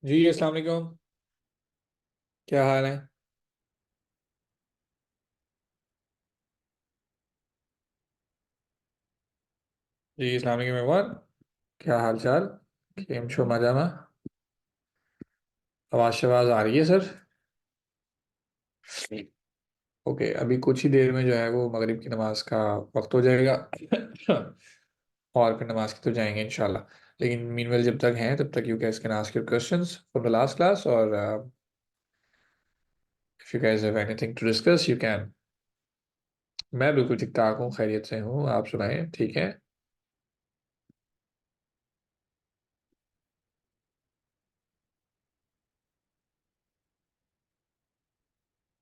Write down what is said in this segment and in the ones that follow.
जी अस्सलाम वालेकुम। क्या हाल है? जी अस्सलाम वालेकुम मेहमान। क्या हाल चाल? केम शो मजामा। आवाज शवाज आ रही है सर? ओके, अभी कुछ ही देर में जो है वो मगरिब की नमाज का वक्त हो जाएगा। और फिर नमाज की तो जाएंगे इंशाल्लाह। लेकिन मीनवेल जब तक हैं तब तक you guys can ask your questions from the last class, और if you guys have anything to discuss you can. मैं बिल्कुल ठीक ठाक हूँ, खैरियत से हूँ। आप सुनाएं, ठीक है?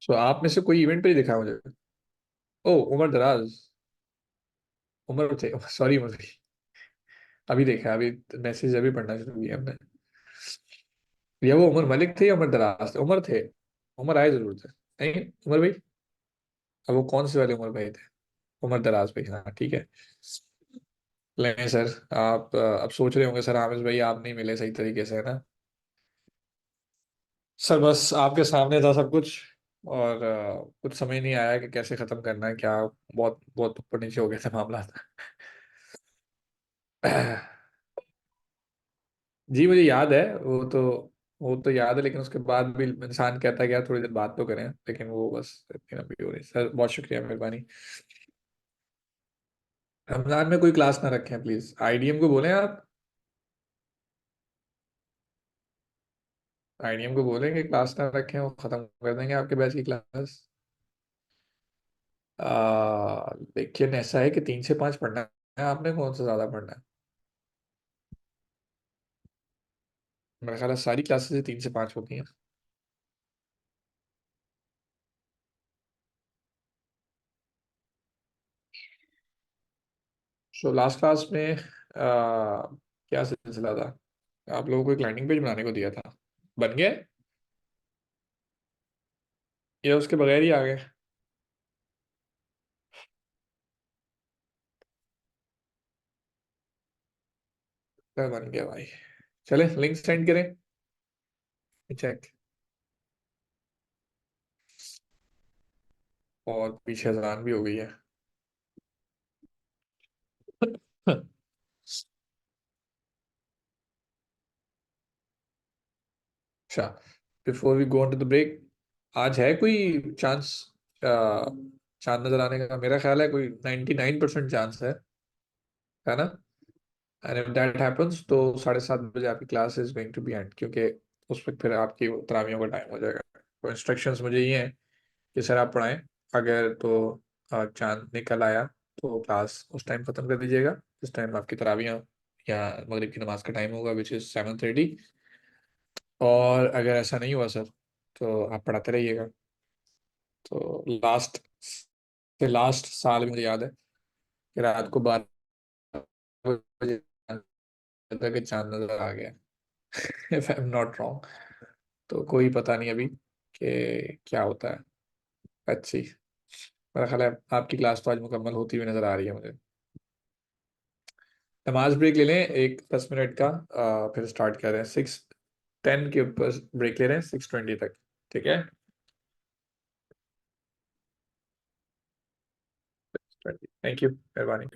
सो आप में से कोई इवेंट पे ही दिखा मुझे? ओ, उमर दराज। उमर थे, सॉरी उमर भाई। अभी देखा, अभी मैसेज अभी पढ़ना शुरू किया हमने। या वो उमर मलिक थे या उमर दराज थे? उमर थे। उमर आए जरूर थे। नहीं, उमर भाई। अब वो कौन से वाले उमर भाई थे? उमर दराज भाई, हाँ ठीक है। लें सर। आप अब सोच रहे होंगे सर हामिद भाई आप नहीं मिले सही तरीके से, है ना? सर बस आपके सामने था सब कुछ। और कुछ समझ नहीं आया कि कैसे खत्म करना है क्या। बहुत बहुत ऊपर नीचे हो गया था मामला। जी मुझे याद है वो तो। वो तो याद है, लेकिन उसके बाद भी इंसान कहता है कि यार थोड़ी देर बात तो करें, लेकिन वो बस इतनी लंबी हो रही। सर बहुत शुक्रिया, मेहरबानी। रमजान में कोई क्लास ना रखें प्लीज, आईडीएम को बोलें आप। आईडीएम को बोलें कि क्लास ना रखें, वो खत्म कर देंगे आपके बैच की क्लास। लेकिन ऐसा है कि 3 से 5 पढ़ना है, आपने कौन सा ज्यादा पढ़ना है? मेरा ख्याल है सारी क्लासेस 3 से 5 होती हैं। सो लास्ट क्लास में क्या सिलसिला था? आप लोगों को एक लैंडिंग पेज बनाने को दिया था। बन गया? या उसके बगैर ही आ गए? क्या बन गया भाई? चले लिंक सेंड करें, चेक। और पीछे अजान भी हो गई है। अच्छा, before we go on to the break, आज है कोई चांस चांद नजर आने का? मेरा ख्याल है कोई 99% चांस है ना? एंड इफ दैट हैपेंस तो 7:30 बजे आपकी class is going to be end, क्योंकि उस वक्त फिर आपकी तरावियों का टाइम हो जाएगा। तो इंस्ट्रक्शंस मुझे ये हैं कि सर आप पढ़ाएं। अगर तो चांद निकल आया तो क्लास उस टाइम खत्म कर दीजिएगा जिस टाइम आपकी तरावियाँ या मगरिब की नमाज का टाइम होगा, विच इज़ 7:30। और अगर ऐसा नहीं हुआ सर तो आप पढ़ाते रहिएगा। तो से लास्ट साल मुझे याद है कि रात को 12 बजे तक के चांद नजर आ गया। If I am not wrong. तो कोई पता नहीं अभी कि क्या होता है। अच्छी। मेरा ख्याल है आपकी क्लास तो आज मुकम्मल होती हुई नजर आ रही है मुझे। नमाज ब्रेक ले लें एक 10 मिनट का, फिर स्टार्ट कर रहे हैं 6:10 के ऊपर ब्रेक ले रहे हैं 6:20 तक। ठीक है? थैंक यू, मेहरबानी।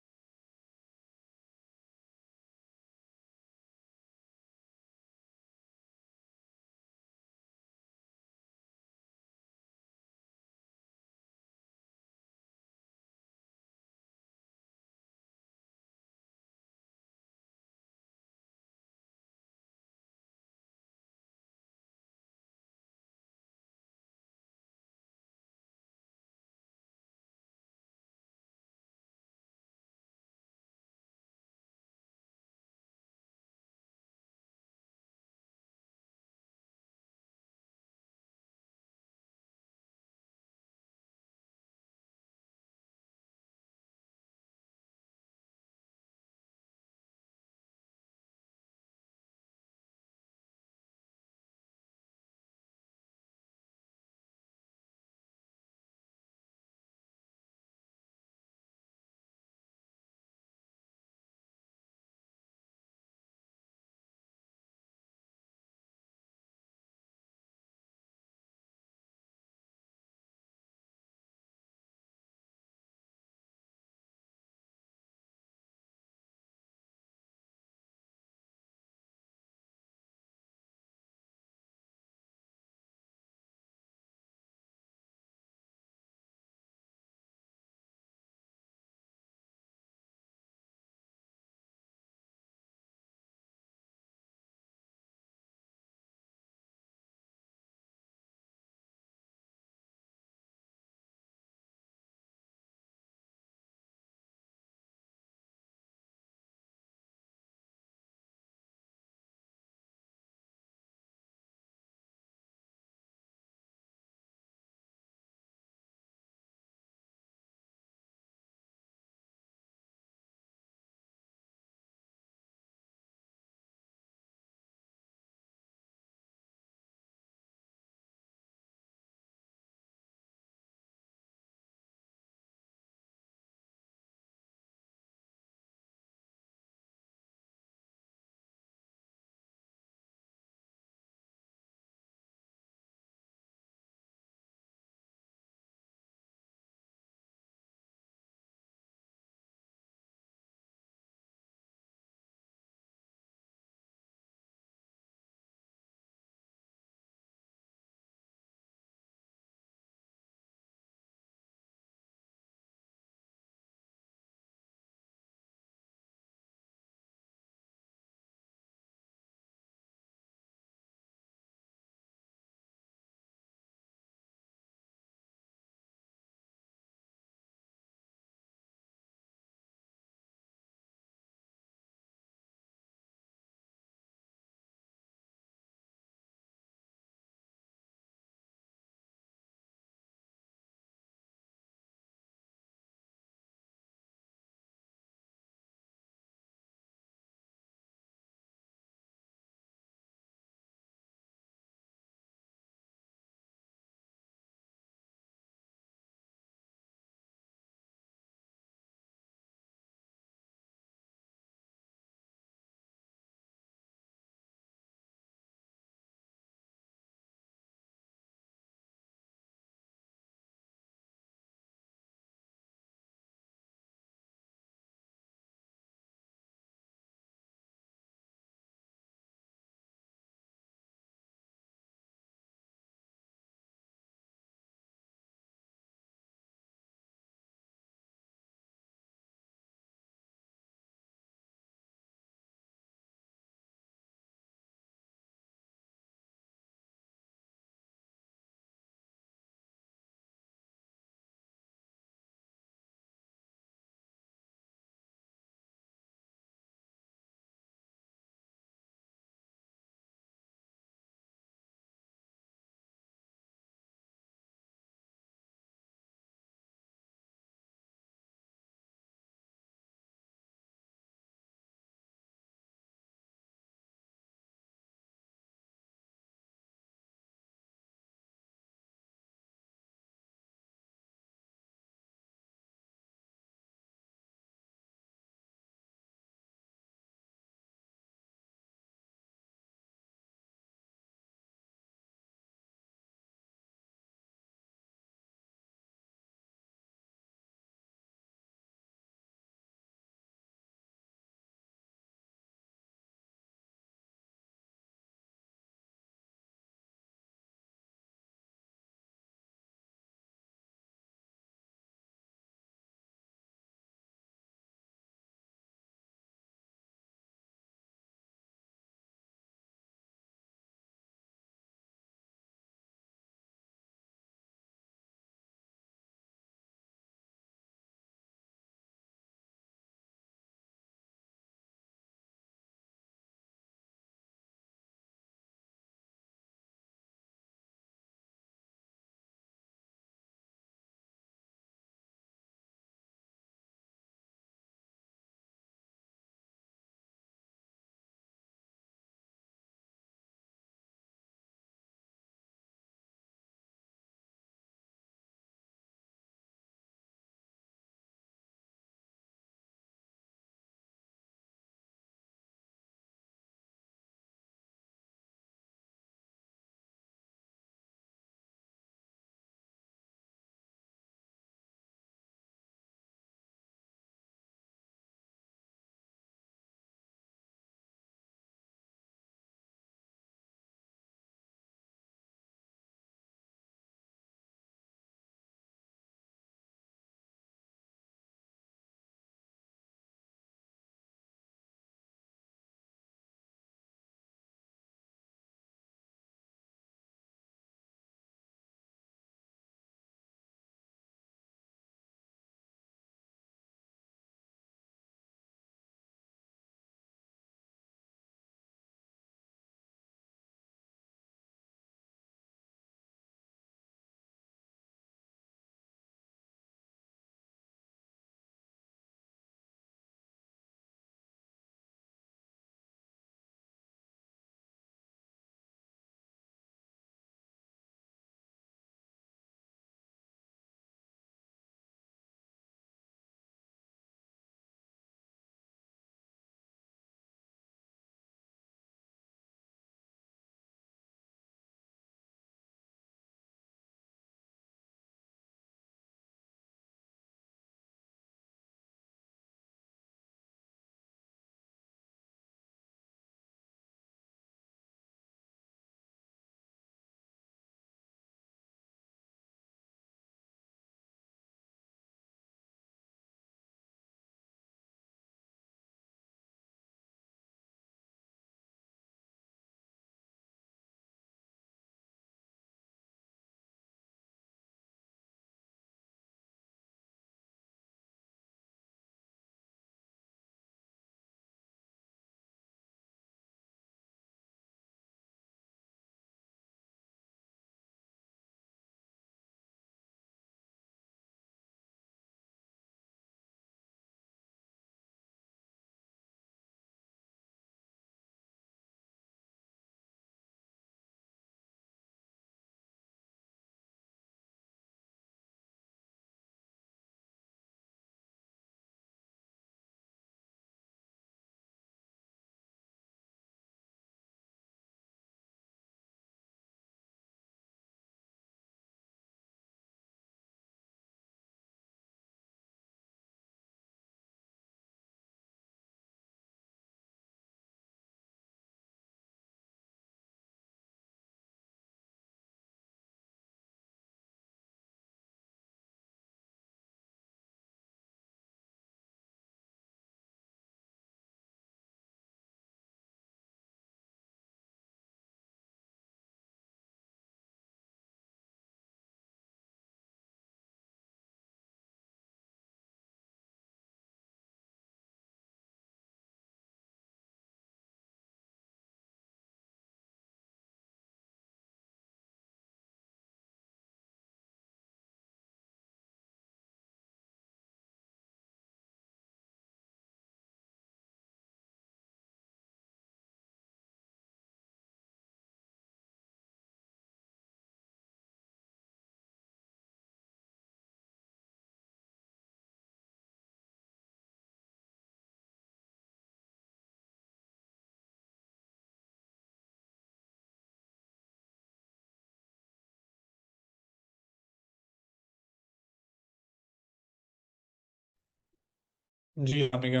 जी हम क्या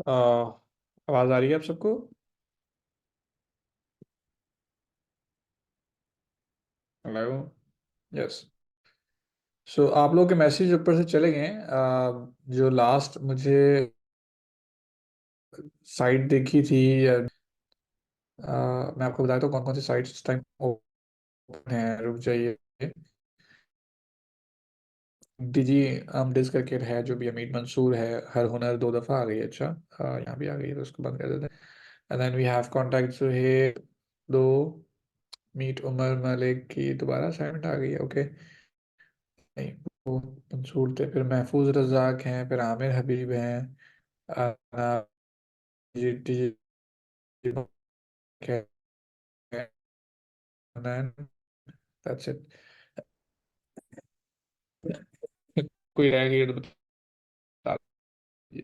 आवाज आ रही है आप सबको? हेलो। यस। सो आप लोग के मैसेज ऊपर से चले गए हैं। जो लास्ट मुझे साइट देखी थी मैं आपको बताया तो कौन कौन सी साइट्स इस टाइम ओपन है, रुक जाइए। डिजी डिस करके है जो भी, अमीर मंसूर है, हर हुनर दो दफ़ा आ गई है। अच्छा यहाँ भी आ गई है तो उसको बंद कर देते हैं। And then we have contact Suheb दो, मीट उमर मलिक की दोबारा असाइनमेंट आ गई है। ओके। नहीं, वो मंसूर थे, फिर महफूज रजाक हैं, फिर आमिर हबीब हैं, अनाब जी जी दैट्स इट। कोई रह गई है तो बता दीजिए।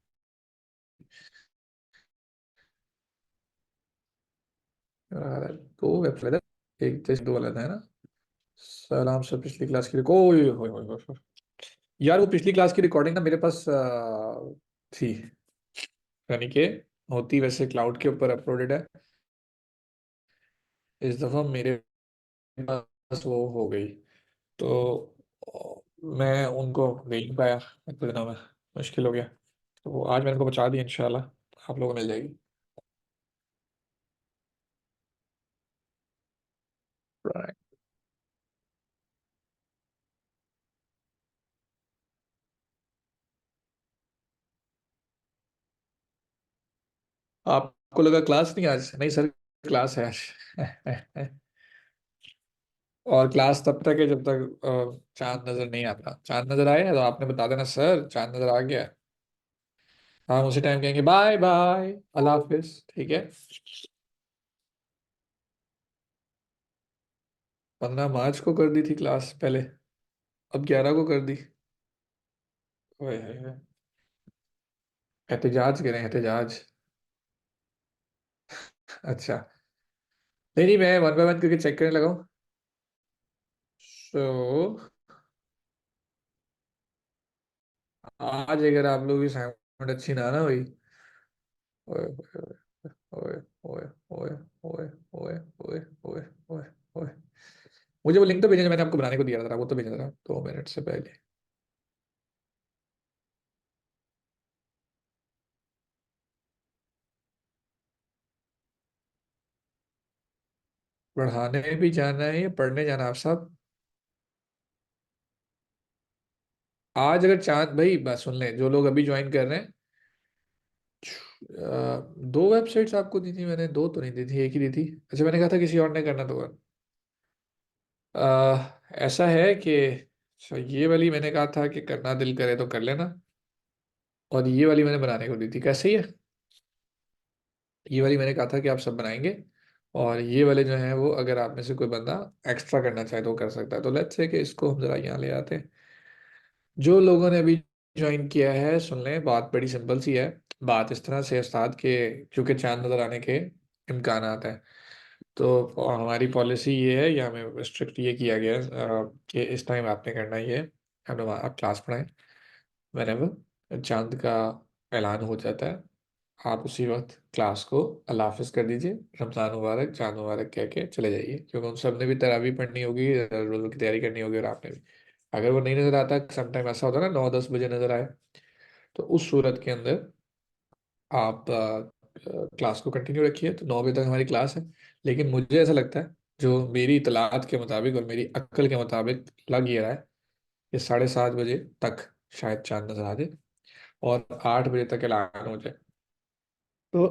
दो वेबसाइट है, एक जैसे दो अलग है ना। सलाम सर, पिछली क्लास की कोई हो यार, वो पिछली क्लास की रिकॉर्डिंग ना मेरे पास थी, यानी कि होती वैसे क्लाउड के ऊपर अपलोडेड है। इस दफ़ा मेरे पास वो हो गई, तो मैं उनको दे नहीं पाया इतने दिनों में, मुश्किल हो गया। तो वो आज मैंने उनको बचा दी, इंशाल्लाह आप लोगों को मिल जाएगी। Right. आपको लगा क्लास नहीं आज? नहीं सर, क्लास है आज। और क्लास तब तक है जब तक चांद नजर नहीं आता। चांद नजर आए तो आपने बता देना सर चांद नजर आ गया। हम उसी टाइम कहेंगे बाय बाय, अल्लाह हाफिज, ठीक है। 15 मार्च को कर दी थी क्लास पहले, अब 11 को कर दी। ओए होए होए। एहतजाज करें, एहतजाज। अच्छा। नहीं नहीं, मैं वन बाय वन करके चेक करने लगा हूँ। सो आज अगर आप लोग की असाइनमेंट अच्छी ना ना हुई, ओए ओए ओए ओए ओए ओए ओए ओए ओए ओए, मुझे वो लिंक तो भेजना जो मैंने आपको बनाने को दिया था, वो तो भेजना था 2 मिनट से पहले। पढ़ाने भी जाना है या पढ़ने जाना है आप साहब? आज अगर चांद भाई बात सुन लें, जो लोग अभी ज्वाइन कर रहे हैं, 2 वेबसाइट्स आपको दी थी मैंने, दो तो नहीं दी थी, एक ही दी थी। अच्छा, मैंने कहा था किसी और ने करना तो ऐसा है कि अच्छा, ये वाली मैंने कहा था कि करना दिल करे तो कर लेना, और ये वाली मैंने बनाने को दी थी, कैसे ही है। ये वाली मैंने कहा था कि आप सब बनाएंगे, और ये वाले जो हैं वो अगर आप में से कोई बंदा एक्स्ट्रा करना चाहे तो वो कर सकता है। तो लेट्स से कि इसको हम जरा यहाँ ले आते हैं। जो लोगों ने अभी ज्वाइन किया है सुन लें, बात बड़ी सिंपल सी है। बात इस तरह से है उस्ताद के, क्योंकि चांद नजर आने के इम्कानात हैं, तो हमारी पॉलिसी ये है या हमें स्ट्रिक्ट ये किया गया है कि इस टाइम आपने करना ही है। आप क्लास पढ़ाएं, whenever चांद का ऐलान हो जाता है आप उसी वक्त क्लास को अल्लाह हाफिज कर दीजिए, रमज़ान मुबारक, चांद मुबारक कह के चले जाइए, क्योंकि उन सब ने भी तरावी पढ़नी होगी, रोज़ों की तैयारी करनी होगी, और आपने भी। अगर वो नहीं नज़र आता, समटाइम ऐसा होता है ना 9-10 बजे नज़र आए, तो उस सूरत के अंदर आप क्लास को कंटिन्यू रखिए, तो 9 बजे तक हमारी क्लास है। लेकिन मुझे ऐसा लगता है, जो मेरी इतलात के मुताबिक और मेरी अक्ल के मुताबिक लग ये रहा है कि 7:30 बजे तक शायद चांद नजर आ जाए, और 8 बजे तक ऐलान हो जाए। तो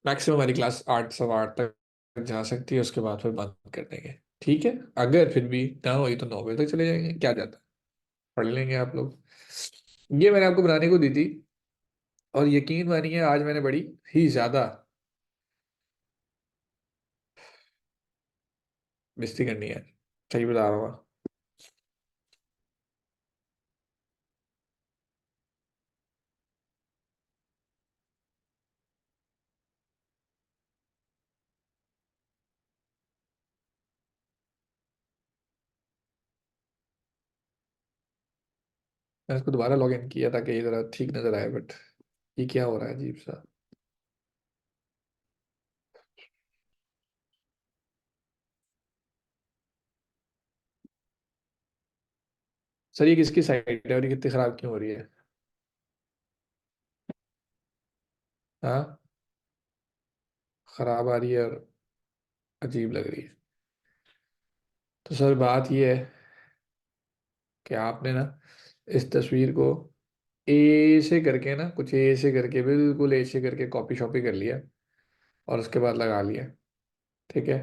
मैक्सिमम हमारी क्लास 8, 8:15 तक जा सकती है, उसके बाद फिर बंद कर देंगे। ठीक है, अगर फिर भी ना हुई तो 9 बजे तक चले जाएंगे, क्या जाता है, पढ़ लेंगे आप लोग। ये मैंने आपको बनाने को दी थी, और यकीन मानिए आज मैंने बड़ी ही ज्यादा बेइज्जती करनी है, सही बता रहा हूँ। मैंने इसको दोबारा लॉग इन किया ताकि ये जरा ठीक नजर आए, बट ये क्या हो रहा है अजीब सा। सर ये किसकी साइड है और ये कितनी खराब क्यों हो रही है? हाँ, खराब आ रही है और अजीब लग रही है। तो सर बात ये है कि आपने ना इस तस्वीर को ए से करके ना, कुछ ए से करके, बिल्कुल ए से करके कॉपी शॉपी कर लिया और उसके बाद लगा लिया। ठीक है,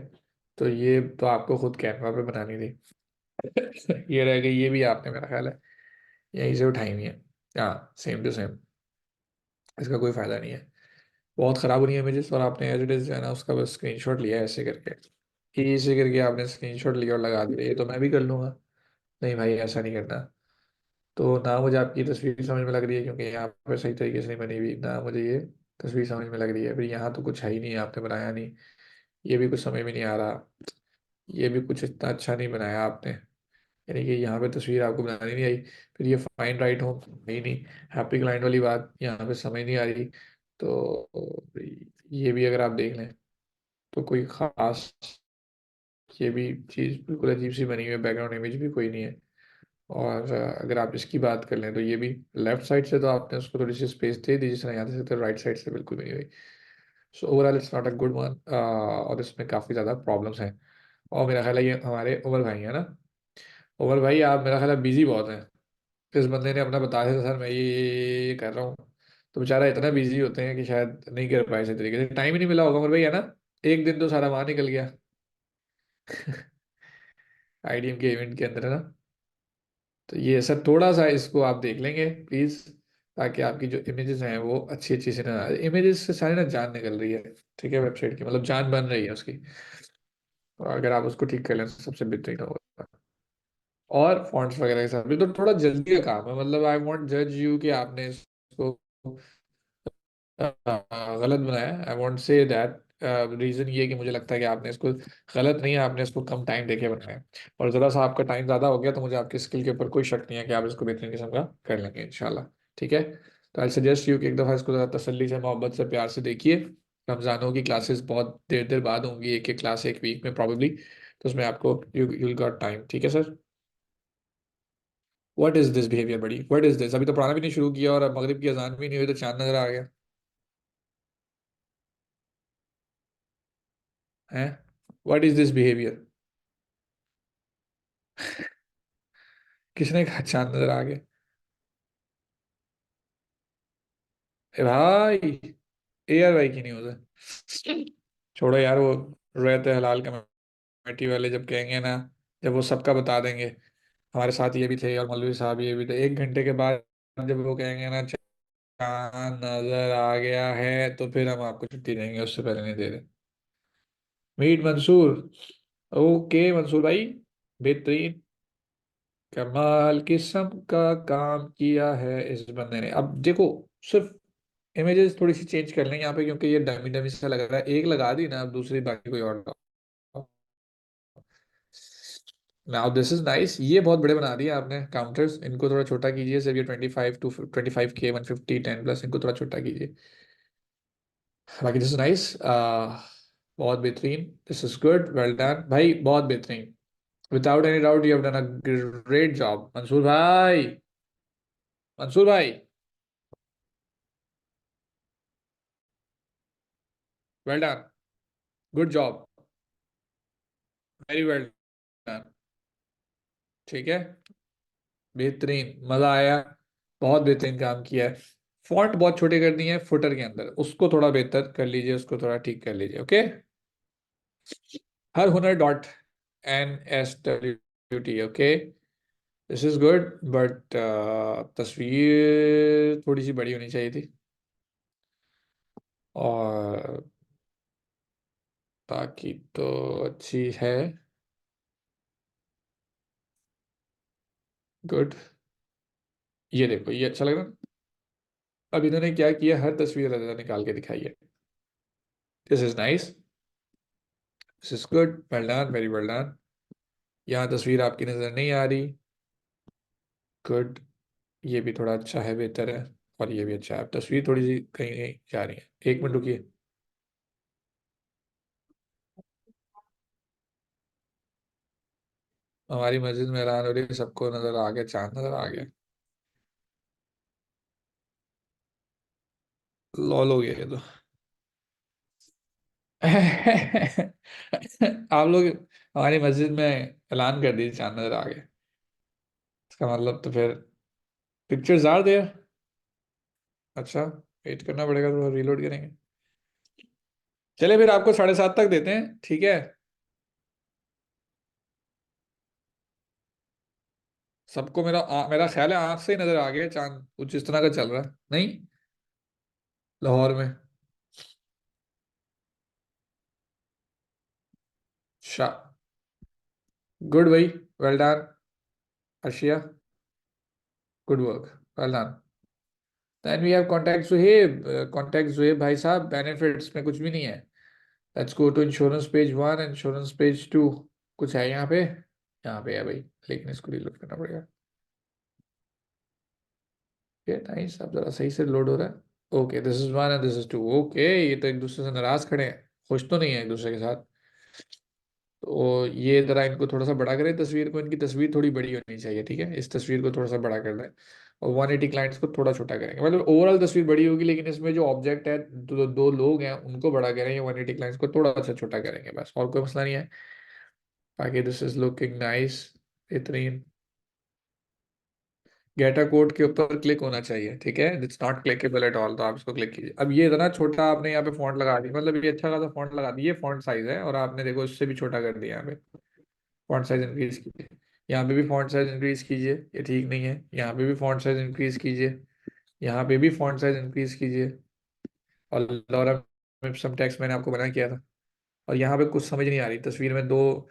तो ये तो आपको खुद कैनवा पे बनानी थी। ये रह गई, ये भी आपने मेरा ख्याल है यहीं से उठाई हुई है। हाँ, सेम टू सेम। इसका कोई फायदा नहीं है, बहुत ख़राब हो रही है इमेजेस, और आपने एज इट इज़ जो है ना उसका बस स्क्रीनशॉट लिया है ऐसे करके। ऐसे करके आपने स्क्रीनशॉट लिया और लगा दिया, ये तो मैं भी कर लूँगा। नहीं भाई, ऐसा नहीं करना। तो ना मुझे आपकी तस्वीर समझ में लग रही है क्योंकि यहाँ पे सही तरीके से नहीं बनी हुई, ना मुझे ये तस्वीर समझ में लग रही है, फिर यहाँ तो कुछ है ही नहीं, आपने बनाया नहीं। ये भी कुछ समझ में नहीं आ रहा, ये भी कुछ इतना अच्छा नहीं बनाया आपने। यानी कि यहाँ पे तस्वीर आपको बनानी नहीं आई। फिर ये फाइन राइट होम नहीं, नहीं हैप्पी क्लाइंट वाली बात यहाँ पे समझ नहीं आ रही। तो ये भी अगर आप देख लें तो कोई खास, ये भी चीज़ बिल्कुल अजीब सी बनी हुई है, बैकग्राउंड इमेज भी कोई नहीं है। और अगर आप इसकी बात कर लें तो ये भी लेफ्ट साइड से तो आपने उसको थोड़ी सी स्पेस दे दी जिस तरह यहाँ से, तो राइट साइड से बिल्कुल भी नहीं हुई। So overall it's not a good one, और इसमें काफ़ी ज़्यादा प्रॉब्लम्स हैं। और मेरा ख्याल है ये हमारे उमर भाई है ना, उमर भाई आप मेरा ख्याल है बिजी बहुत हैं। इस बंदे ने अपना बताया था सर मैं ये कर रहा हूँ, तो बेचारा इतना बिजी होते हैं कि शायद नहीं कर पाए, इसी तरीके से टाइम ही नहीं मिला होगा उमर भाई, है ना? एक दिन तो सारा वहाँ निकल गया। आईडीएम के इवेंट के अंदर है ना। तो ये सर थोड़ा सा इसको आप देख लेंगे प्लीज, ताकि आपकी जो इमेजेस हैं वो अच्छी अच्छी से ना, इमेजेस से सारी ना जान निकल रही है। ठीक है, वेबसाइट की मतलब जान बन रही है उसकी। तो अगर आप उसको ठीक कर लें तो सबसे बेहतरीन होगा। और फॉन्ट्स वगैरह के साथ भी तो थोड़ा जल्दी का काम है, मतलब आई वॉन्ट जज यू कि आपने इसको गलत बनाया। I want say that, reason ये है कि मुझे लगता है कि आपने इसको गलत नहीं है, आपने इसको कम टाइम देके बनाया है। और ज़रा सा आपका टाइम ज़्यादा हो गया तो मुझे आपकी स्किल के ऊपर कोई शक नहीं है कि आप इसको बेहतरीन किस्म का कर लेंगे इंशाल्लाह। ठीक है, तो आई सजेस्ट यू कि एक दफ़ा इसको ज़रा तसल्ली से, मोहब्बत से, प्यार से देखिए। रमज़ानों की क्लासेस बहुत देर देर बाद होंगी, एक एक क्लास एक वीक में प्रॉब्लली, तो उसमें आपको यू गॉट टाइम। ठीक है sir. What is this behaviour बड़ी, व्हाट इज़ दिस? अभी तो पढ़ाना भी नहीं शुरू किया और अब मगरिब की अजान भी नहीं हुई तो चांद नजर आ गया है। What is this behaviour? किसने कहा चांद नजर आ गया? ए भाई, ए यार भाई की न्यूज़ है। छोड़ो यार वो, रहते हलाल कमेटी वाले जब कहेंगे ना, जब वो सबका बता देंगे, हमारे साथ ये भी थे और मौलवी साहब ये भी थे, 1 घंटे के बाद जब वो कहेंगे ना चांद नजर आ गया है, तो फिर हम आपको छुट्टी देंगे, उससे पहले नहीं दे रहे। मीट मंसूर, ओके मंसूर भाई, बेहतरीन, कमाल किस्म का काम किया है इस बंदे ने। अब देखो, सिर्फ इमेजेस थोड़ी सी चेंज कर लें यहाँ पे क्योंकि ये डमी डमी सा लग रहा है, एक लगा दी ना, अब दूसरी बाकी कोई और लगाओ। नाउ दिस इज नाइस, ये बहुत बड़े बना दिए आपने काउंटर्स, इनको थोड़ा छोटा कीजिए सर, ये 25 टू 25 के 150 10+, इनको थोड़ा छोटा कीजिए। बाकी दिस इज नाइस, बहुत बेहतरीन, this is good, well done भाई, बहुत बेहतरीन। Without any doubt you have done a great job Mansoor भाई। मंसूर भाई, well done, good job, very well done. ठीक है, बेहतरीन, मजा आया, बहुत बेहतरीन काम किया है। फॉन्ट बहुत छोटे कर दिए हैं फुटर के अंदर, उसको थोड़ा बेहतर कर लीजिए, उसको थोड़ा ठीक कर लीजिए। ओके, हर हुनर .NSWT। Okay, this is good, but तस्वीर थोड़ी सी बड़ी होनी चाहिए थी। और बाकी तो अच्छी है, गुड। ये देखो, ये अच्छा लग रहा है। अब इन्होंने क्या किया, हर तस्वीर अलग अलग निकाल के दिखाई है। This is nice, this is good, well done, very well done. यहाँ तस्वीर आपकी नजर नहीं आ रही, गुड। ये भी थोड़ा अच्छा है, बेहतर है। और ये भी अच्छा है। अब तस्वीर थोड़ी सी कहीं कहीं जा रही है, 1 मिनट रुकिए। हमारी मस्जिद में ऐलान हो रही है, सबको नजर आ गया, चांद नजर आ गया। लॉल हो गया ये तो। आप लोग, हमारी मस्जिद में ऐलान कर दी चांद नजर आ गया। इसका मतलब तो फिर पिक्चर्स आर देयर। अच्छा, वेट करना पड़ेगा, थोड़ा रीलोड करेंगे। चले फिर आपको 7:30 तक देते हैं, ठीक है। सबको मेरा ख्याल है आंख से ही नजर आ गया चांद, कुछ इस तरह का चल रहा है नहीं, लाहौर में। शा गुड भाई, well done Arshia, good work, well done. Then we have contact Suheb. Contact Suheb भाई साहब, बेनिफिट्स में कुछ भी नहीं है। Let's go to insurance page 1, insurance page 2। कुछ है यहाँ पे? यहाँ पे है भाई, लेकिन इसको रिलोड करना पड़ेगा। ओके नाइस, अब जरा सही से लोड हो रहा है। Okay, this is 1 and this is 2। Okay, ये तो एक दूसरे से नाराज खड़े हैं, खुश तो नहीं है एक दूसरे के साथ। तो ये जरा इनको थोड़ा सा बड़ा करें, तस्वीर को, इनकी तस्वीर थोड़ी बड़ी होनी चाहिए, ठीक है। इस तस्वीर को थोड़ा सा बड़ा कर दें। और 180 क्लाइंट्स को थोड़ा छोटा करेंगे, मतलब ओवरऑल तस्वीर बड़ी होगी, लेकिन इसमें जो ऑब्जेक्ट है, दो लोग हैं, उनको बड़ा करेंगे, 180 क्लाइंट्स को थोड़ा सा छोटा करेंगे, बस, और कोई मसला नहीं है। बाकी दिस इज लुकिंग नाइस, बेहतरीन। गेटा कोड के ऊपर क्लिक होना चाहिए, ठीक है। It's not clickable at all, तो आप इसको क्लिक कीजिए। अब ये इतना छोटा आपने यहाँ पे फॉन्ट लगा दी, मतलब ये अच्छा खासा फॉन्ट लगा दिया, फॉन्ट साइज है, और आपने देखो इससे भी छोटा कर दिया यहाँ पे। फॉन्ट साइज इंक्रीज कीजिए, यहाँ पे भी फॉन्ट साइज इंक्रीज कीजिए, ये ठीक नहीं है। यहाँ पे भी फॉन्ट साइज इंक्रीज कीजिए, यहाँ पे भी फॉन्ट साइज इंक्रीज कीजिए। और लॉरा सम टेक्स्ट मैंने आपको बना किया था। और यहाँ पे कुछ समझ नहीं आ रही, तस्वीर में दो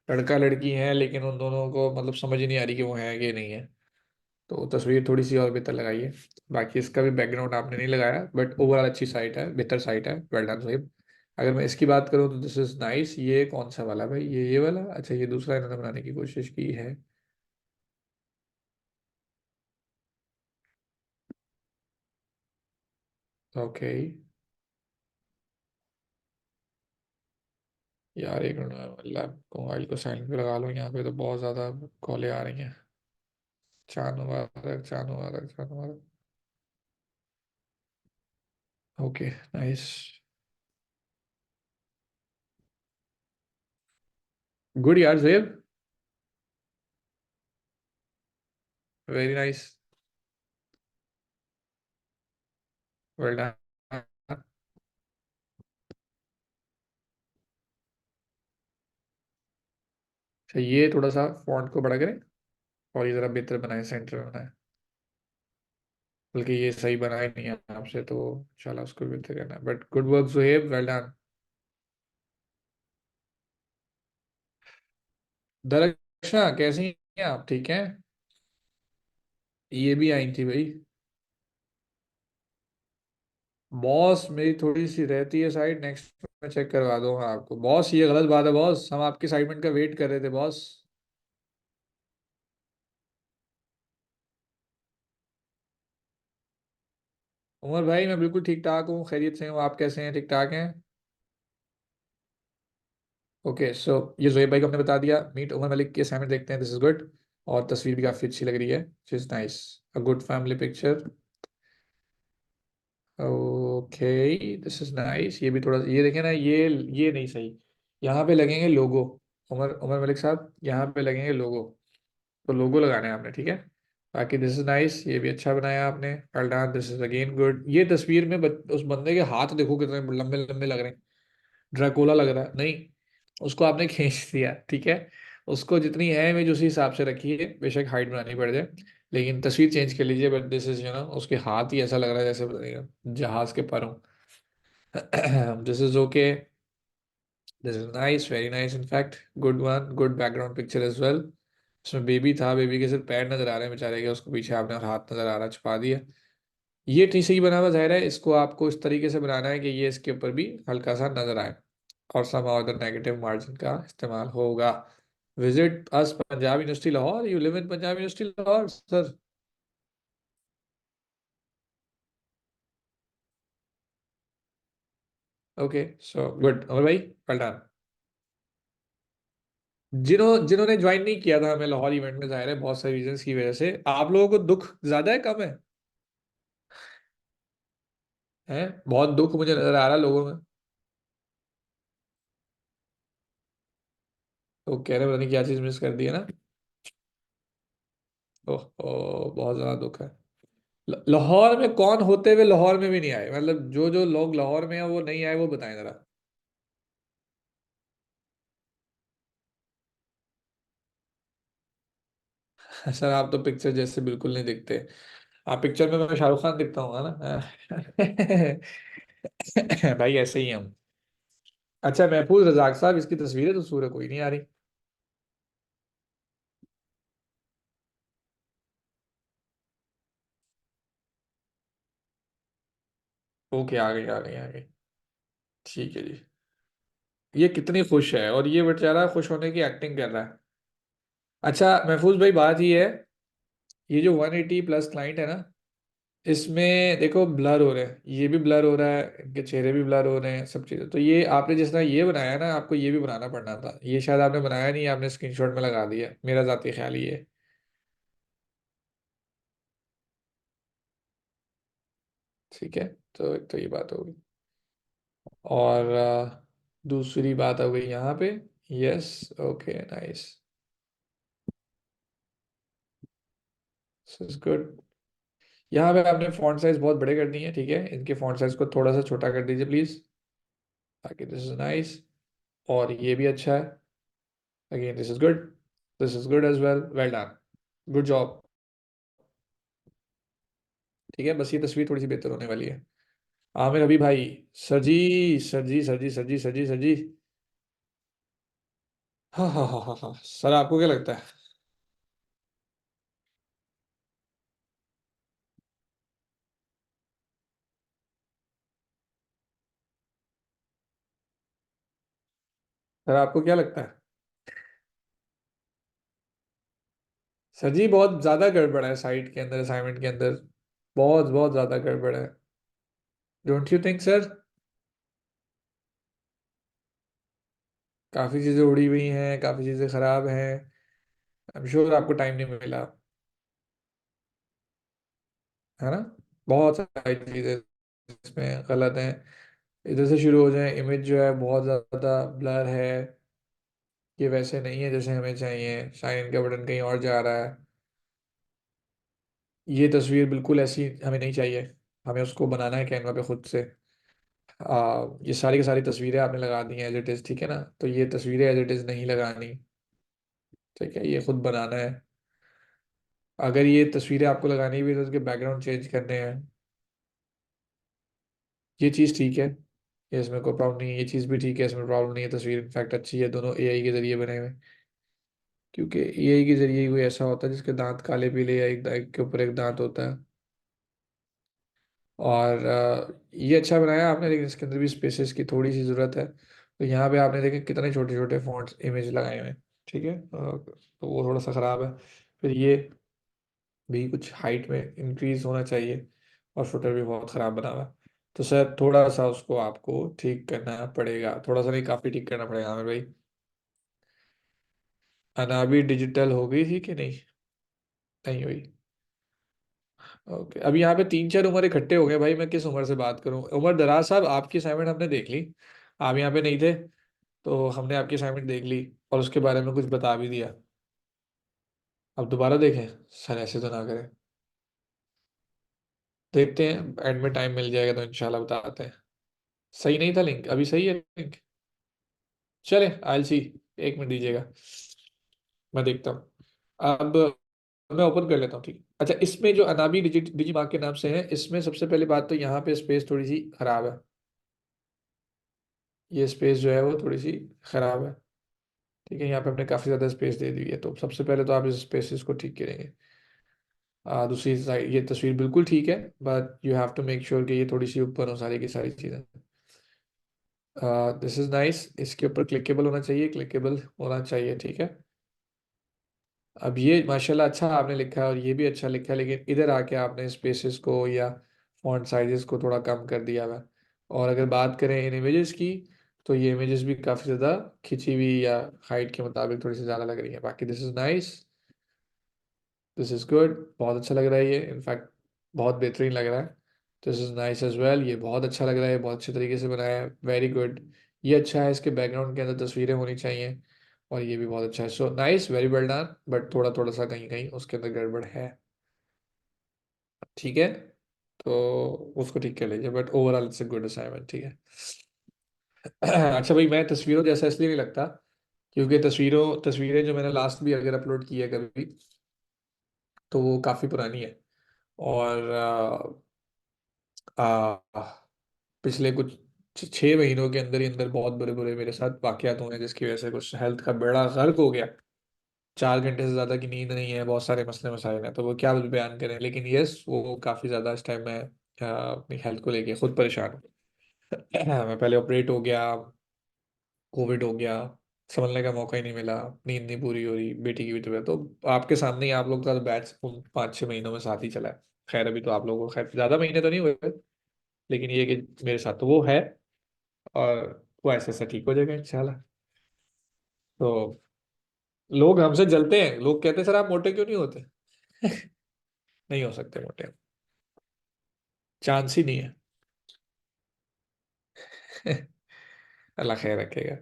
लड़का लड़की हैं, लेकिन उन दोनों को मतलब समझ ही नहीं आ रही कि वो हैं कि नहीं है। तो तस्वीर थोड़ी सी और बेहतर लगाइए। बाकी इसका भी बैकग्राउंड आपने नहीं लगाया, बट ओवरऑल अच्छी साइट है, बेहतर साइट है, वेल डन साहिब। अगर मैं इसकी बात करूँ तो दिस इज नाइस। ये कौन सा वाला भाई, ये वाला, अच्छा ये दूसरा इन्होंने बनाने की कोशिश की है। ओके यार, एक मिनट, मतलब मोबाइल को साइलेंट पे लगा लो, यहाँ पे तो बहुत ज्यादा कॉलें आ रही हैं। चांद मुबारक, चांद मुबारक, चांद मुबारक। ओके नाइस, गुड यार जेब, वेरी नाइस, वेल डन। अच्छा, ये थोड़ा सा फॉन्ट को बड़ा करें, और ये जरा बेहतर बनाए, सेंटर में बनाए। बल्कि ये सही बना ही नहीं है आपसे, तो चलो उसको भी बेहतर करना है, but good work Suhaib, well done. Darakhsha कैसी हैं आप, ठीक हैं? ये भी आई थी भाई। बॉस मेरी थोड़ी सी रहती है साइड, नेक्स्ट में चेक करवा दूंगा आपको बॉस, ये गलत बात है बॉस, हम आपके असाइनमेंट का वेट कर रहे थे बॉस। उमर भाई मैं बिल्कुल ठीक ठाक हूँ, खैरियत से हूँ, आप कैसे हैं, ठीक ठाक हैं? ओके सो ये जोहेब भाई को हमने बता दिया। मीट उमर मलिक की असाइनमेंट देखते हैं, दिस इज गुड। और तस्वीर भी काफी अच्छी लग रही है, is nice, a good family picture. Okay this is nice, ये भी थोड़ा, ये देखें ना, ये नहीं सही। यहाँ पे लगेंगे लोगो। उमर उमर मलिक साहब, यहाँ पे लगेंगे लोगो। तो लोगो लगाना है आपने, ठीक है। बाकी दिस इज नाइस, ये भी अच्छा बनाया आपने, well done, this is again good. ये तस्वीर में उस बंदे के हाथ देखो कितने लंबे लंबे लग रहे हैं, ड्रैकुला लग रहा है नहीं। उसको आपने खींच दिया, ठीक है। उसको जितनी है इमेज उसी हिसाब से रखिए, बेशक हाइट बनानी पड़ जाए, लेकिन तस्वीर चेंज कर लीजिए। बट दिस इज उसके हाथ ही ऐसा लग रहा है जैसे पता नहीं, जहाज के पर हो। This is okay, this is nice, very nice, in fact good one, good background picture as well. इसमें बेबी था, बेबी के सिर्फ पैर नजर आ रहे हैं बेचारे के, उसको पीछे आपने हाथ नजर आ रहा, छुपा दिया। ये ठीक सही बना हुआ जाहिर है, इसको आपको इस तरीके से बनाना है कि ये इसके ऊपर भी हल्का सा नजर आए, और सम अदर नेगेटिव मार्जिन का इस्तेमाल होगा। Visit us Punjab university Lahore, you live in Punjab university Lahore sir? Okay so good Amar भाई, वेल डन। जिन्होंने ज्वाइन नहीं किया था हमें लाहौर इवेंट में, जाहिर है बहुत सारे रीजंस की वजह से, आप लोगों को दुख ज्यादा है कम है? हैं, बहुत दुख मुझे नजर आ रहा है लोगों में। तो कह रहे पता नहीं क्या चीज मिस कर दी है ना। ओह ओह, बहुत ज्यादा दुख है। लाहौर में कौन होते हुए लाहौर में भी नहीं आए, मतलब जो जो लोग लाहौर में हैं वो नहीं आए, वो बताएं जरा। सर आप तो पिक्चर जैसे बिल्कुल नहीं दिखते। आप पिक्चर में मैं शाहरुख खान दिखता हूँ ना। भाई ऐसे ही हैं हम। अच्छा महफूज रजाक साहब, इसकी तस्वीरें तो सूरत कोई नहीं आ रही। ओके आ गई आ गई आ गई। ठीक है जी। ये कितनी खुश है, और ये बेचारा खुश होने की एक्टिंग कर रहा है। अच्छा महफूज भाई, बात ये है, ये जो 180 प्लस क्लाइंट है ना, इसमें देखो ब्लर हो रहे हैं, ये भी ब्लर हो रहा है, इनके चेहरे भी ब्लर हो रहे हैं, सब चीज़ें। तो ये आपने जिस तरह ये बनाया ना, आपको ये भी बनाना पड़ना था, ये शायद आपने बनाया नहीं, आपने स्क्रीनशॉट में लगा दिया, मेरा जाती ख्याल ये है। ठीक है। तो एक तो ये बात होगी। और दूसरी बात हो गई यहाँ पे। Yes. Okay nice. This is good. यहाँ पे आपने फॉन्ट साइज बहुत बड़े कर दिए हैं, ठीक है, इनके फॉन्ट साइज को थोड़ा सा छोटा कर दीजिए प्लीज, ताकि दिस इज नाइस। और ये भी अच्छा है। Again this is good. This is good as well, well done. Good job. ठीक है, बस ये तस्वीर थोड़ी सी बेहतर होने वाली है। आमिर अभी भाई। सर जी, सर जी, सर जी, सर जी, सर जी, सर जी। हाँ हाँ हाँ हाँ हाँ, सर आपको क्या लगता है? सर आपको क्या लगता है? सर जी बहुत ज्यादा गड़बड़ है साइट के अंदर, असाइनमेंट के अंदर। बहुत बहुत ज्यादा गड़बड़ है। Don't you think sir? काफी चीजें उड़ी हुई हैं, काफी चीजें खराब हैं। आई एम श्योर आपको टाइम नहीं मिला, है ना। बहुत सारी चीजें इसमें गलत हैं। इधर से शुरू हो जाए, इमेज जो है बहुत ज्यादा ब्लर है। ये वैसे नहीं है जैसे हमें चाहिए, साइन का बटन कहीं और जा रहा है। ये तस्वीर बिल्कुल ऐसी हमें नहीं चाहिए। हमें उसको बनाना है कैनवा पे खुद से। ये सारी की सारी तस्वीरें आपने लगा दी हैं एज इट इज, ठीक है ना, तो ये तस्वीरें एज इट इज नहीं लगानी। ठीक है, ये खुद बनाना है। अगर ये तस्वीरें आपको लगानी भी है तो उसके बैकग्राउंड चेंज करने हैं। ये चीज़ ठीक है, ये इसमें कोई प्रॉब्लम नहीं है, ये चीज़ भी ठीक है, इसमें प्रॉब्लम नहीं है, तस्वीर इनफैक्ट अच्छी है, दोनों एआई के जरिए बने हुए। क्योंकि एआई के जरिए ही कोई ऐसा होता है जिसके दांत काले पीले, या एक के ऊपर एक दांत होता है। और ये अच्छा बनाया आपने, लेकिन इसके अंदर भी स्पेसेस की थोड़ी सी ज़रूरत है। तो यहाँ पे आपने देखे कितने छोटे छोटे फॉन्ट्स इमेज लगाए हुए हैं। ठीक है, तो वो थोड़ा सा ख़राब है। फिर ये भी कुछ हाइट में इंक्रीज होना चाहिए। और फुटर भी बहुत ख़राब बना हुआ है। तो सर थोड़ा सा उसको आपको ठीक करना पड़ेगा, थोड़ा सा नहीं, काफ़ी ठीक करना पड़ेगा हमें भाई। अनाबी डिजिटल हो गई थी कि नहीं? नहीं हुई। ओके, अभी यहाँ पे तीन चार उम्र इकट्ठे हो गए भाई, मैं किस उम्र से बात करूँ? उमर दराज साहब, आपकी असाइनमेंट हमने देख ली। आप यहाँ पे नहीं थे, तो हमने आपकी असाइनमेंट देख ली और उसके बारे में कुछ बता भी दिया। अब दोबारा देखें? सर ऐसे तो ना करें। देखते हैं, एंड में टाइम मिल जाएगा तो इंशाल्लाह बताते हैं। सही नहीं था लिंक? अभी सही है लिंक? चले आई सी। एक मिनट दीजिएगा, मैं देखता हूँ। अब मैं ओपन कर लेता हूँ, ठीक है। अच्छा, इसमें जो अनाबी डिजी मार्क के नाम से है, इसमें सबसे पहली बात तो यहाँ पे स्पेस थोड़ी सी खराब है। ये स्पेस जो है वो थोड़ी सी खराब है। ठीक है, यहाँ पे हमने काफ़ी ज़्यादा स्पेस दे दी है, तो सबसे पहले तो आप इस स्पेसिस को ठीक करेंगे। दूसरी साइड ये तस्वीर बिल्कुल ठीक है, but you have to make sure कि ये थोड़ी सी ऊपर हो सारी की सारी चीज़ें। दिस इज़ नाइस, इसके ऊपर क्लिकेबल होना चाहिए, क्लिकेबल होना चाहिए, ठीक है। अब ये माशाल्लाह अच्छा आपने लिखा है, और ये भी अच्छा लिखा है, लेकिन इधर आके आपने स्पेसेस को या फॉन्ट साइजेस को थोड़ा कम कर दिया हुआ है। और अगर बात करें इन इमेजेस की, तो ये इमेजेस भी काफ़ी ज़्यादा खिंची हुई या हाइट के मुताबिक थोड़ी सी ज़्यादा लग रही है। बाकी this is nice, this is good, बहुत अच्छा लग रहा है ये, इनफैक्ट बहुत बेहतरीन लग रहा है। This is nice as well, ये बहुत अच्छा लग रहा है, बहुत अच्छे तरीके से बनाया है, वेरी गुड। ये अच्छा है, इसके बैकग्राउंड के अंदर तस्वीरें होनी चाहिए, और ये भी बहुत अच्छा है। So nice, very well done, but थोड़ा थोड़ा सा कहीं कहीं उसके अंदर गड़बड़ है। ठीक है, तो उसको ठीक कर लीजिए, but overall it's a good assignment. ठीक है। अच्छा भाई, मैं तस्वीरों जैसा इसलिए नहीं लगता, क्योंकि तस्वीरें जो मैंने लास्ट भी अगर अपलोड की है कभी, तो वो काफ़ी पुरानी है। और पिछले कुछ 6 महीनों के अंदर ही अंदर बहुत बुरे बुरे मेरे साथ वाकयात हुए हैं, जिसकी वजह से कुछ हेल्थ का बेड़ा गर्क हो गया। 4 घंटे से ज़्यादा की नींद नहीं है, बहुत सारे मसले मसाइल हैं, तो वो क्या बयान करें। लेकिन यस, वो काफ़ी ज़्यादा इस टाइम मैं अपनी हेल्थ को लेके खुद परेशान हूँ। मैं पहले ऑपरेट हो गया, कोविड हो गया, संभलने का मौका ही नहीं मिला, नींद नहीं पूरी हो रही, बेटी की भी तबीयत, तो आपके सामने ही आप लोग का बैच 5-6 महीनों में साथ ही चला है। खैर अभी तो आप लोगों को खैर ज़्यादा महीने तो नहीं हुए, लेकिन ये कि मेरे साथ तो वो है, और वो ऐसे ऐसे ठीक हो जाएगा इंशाल्लाह। तो लोग हमसे जलते हैं, लोग कहते हैं सर आप मोटे क्यों नहीं होते। नहीं हो सकते मोटे, चांस ही नहीं है। अल्लाह खैर रखेगा।